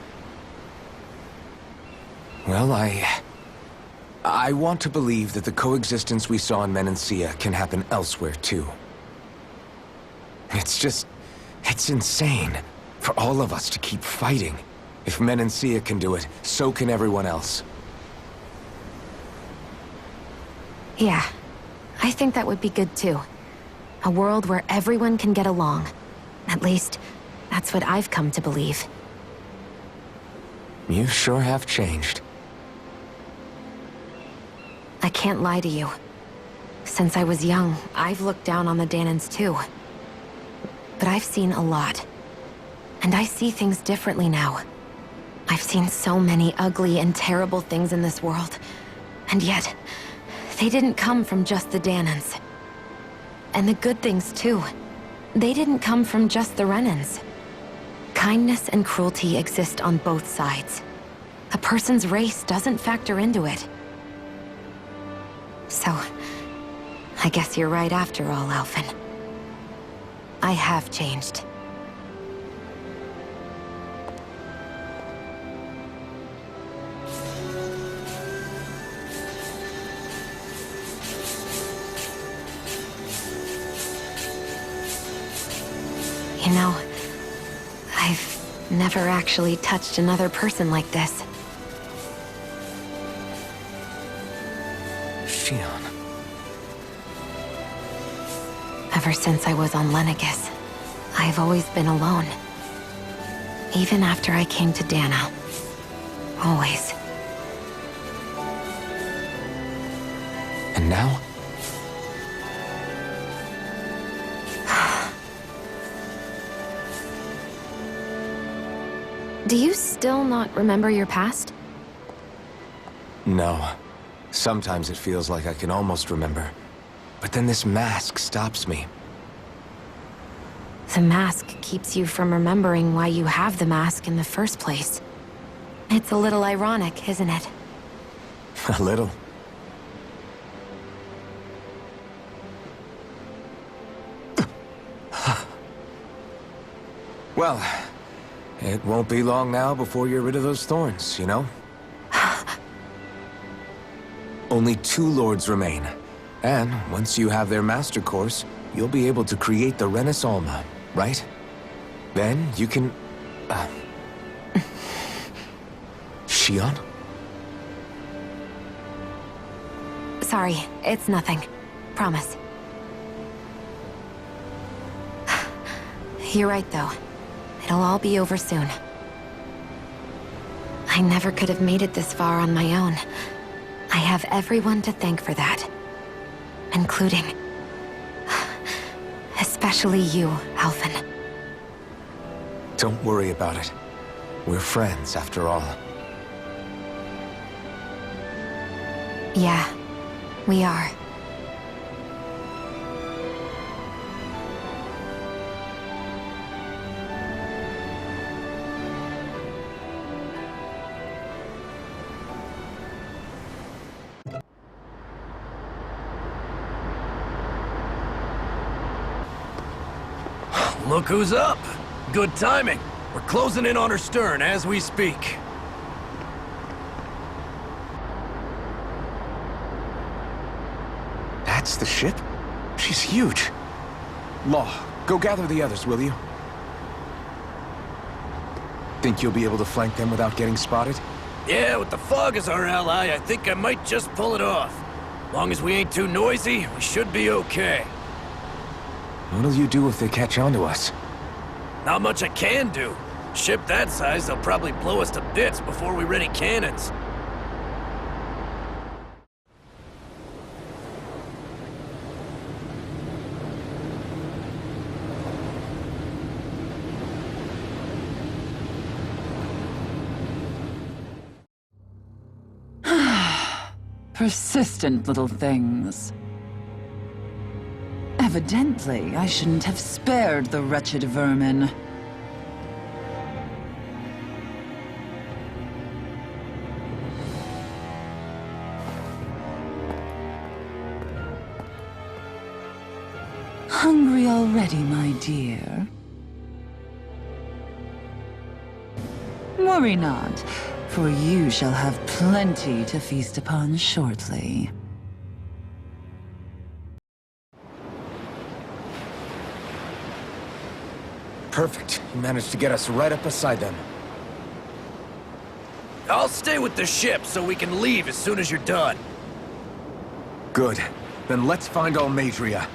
Well, I want to believe that the coexistence we saw in Menancia can happen elsewhere, too. It's insane for all of us to keep fighting. If Menancia can do it, so can everyone else. Yeah, I think that would be good too. A world where everyone can get along. At least, that's what I've come to believe. You sure have changed. I can't lie to you. Since I was young, I've looked down on the Danans too. But I've seen a lot. And I see things differently now. I've seen so many ugly and terrible things in this world. And yet, they didn't come from just the Danans. And the good things too. They didn't come from just the Renans. Kindness and cruelty exist on both sides. A person's race doesn't factor into it. So, I guess you're right after all, Alphen. I have changed. You know, I've never actually touched another person like this. Shion. Ever since I was on Lenegis, I've always been alone. Even after I came to Dana. Always. And now? Do you still not remember your past? No. Sometimes it feels like I can almost remember. But then this mask stops me. The mask keeps you from remembering why you have the mask in the first place. It's a little ironic, isn't it? A little. Well, it won't be long now before you're rid of those thorns, you know? Only 2 lords remain. And once you have their master course, you'll be able to create the Renis Alma, right? Then you can... Shion? Sorry, it's nothing. Promise. You're right, though. It'll all be over soon. I never could have made it this far on my own. I have everyone to thank for that. Including... especially you, Alphen. Don't worry about it. We're friends, after all. Yeah, we are. Look who's up! Good timing. We're closing in on her stern as we speak. That's the ship? She's huge. Law, go gather the others, will you? Think you'll be able to flank them without getting spotted? Yeah, with the fog as our ally, I think I might just pull it off. Long as we ain't too noisy, we should be okay. What'll you do if they catch on to us? Not much I can do. Ship that size, they'll probably blow us to bits before we ready cannons. Persistent little things. Evidently, I shouldn't have spared the wretched vermin. Hungry already, my dear? Worry not, for you shall have plenty to feast upon shortly. Perfect. You managed to get us right up beside them. I'll stay with the ship so we can leave as soon as you're done. Good. Then let's find Almadria.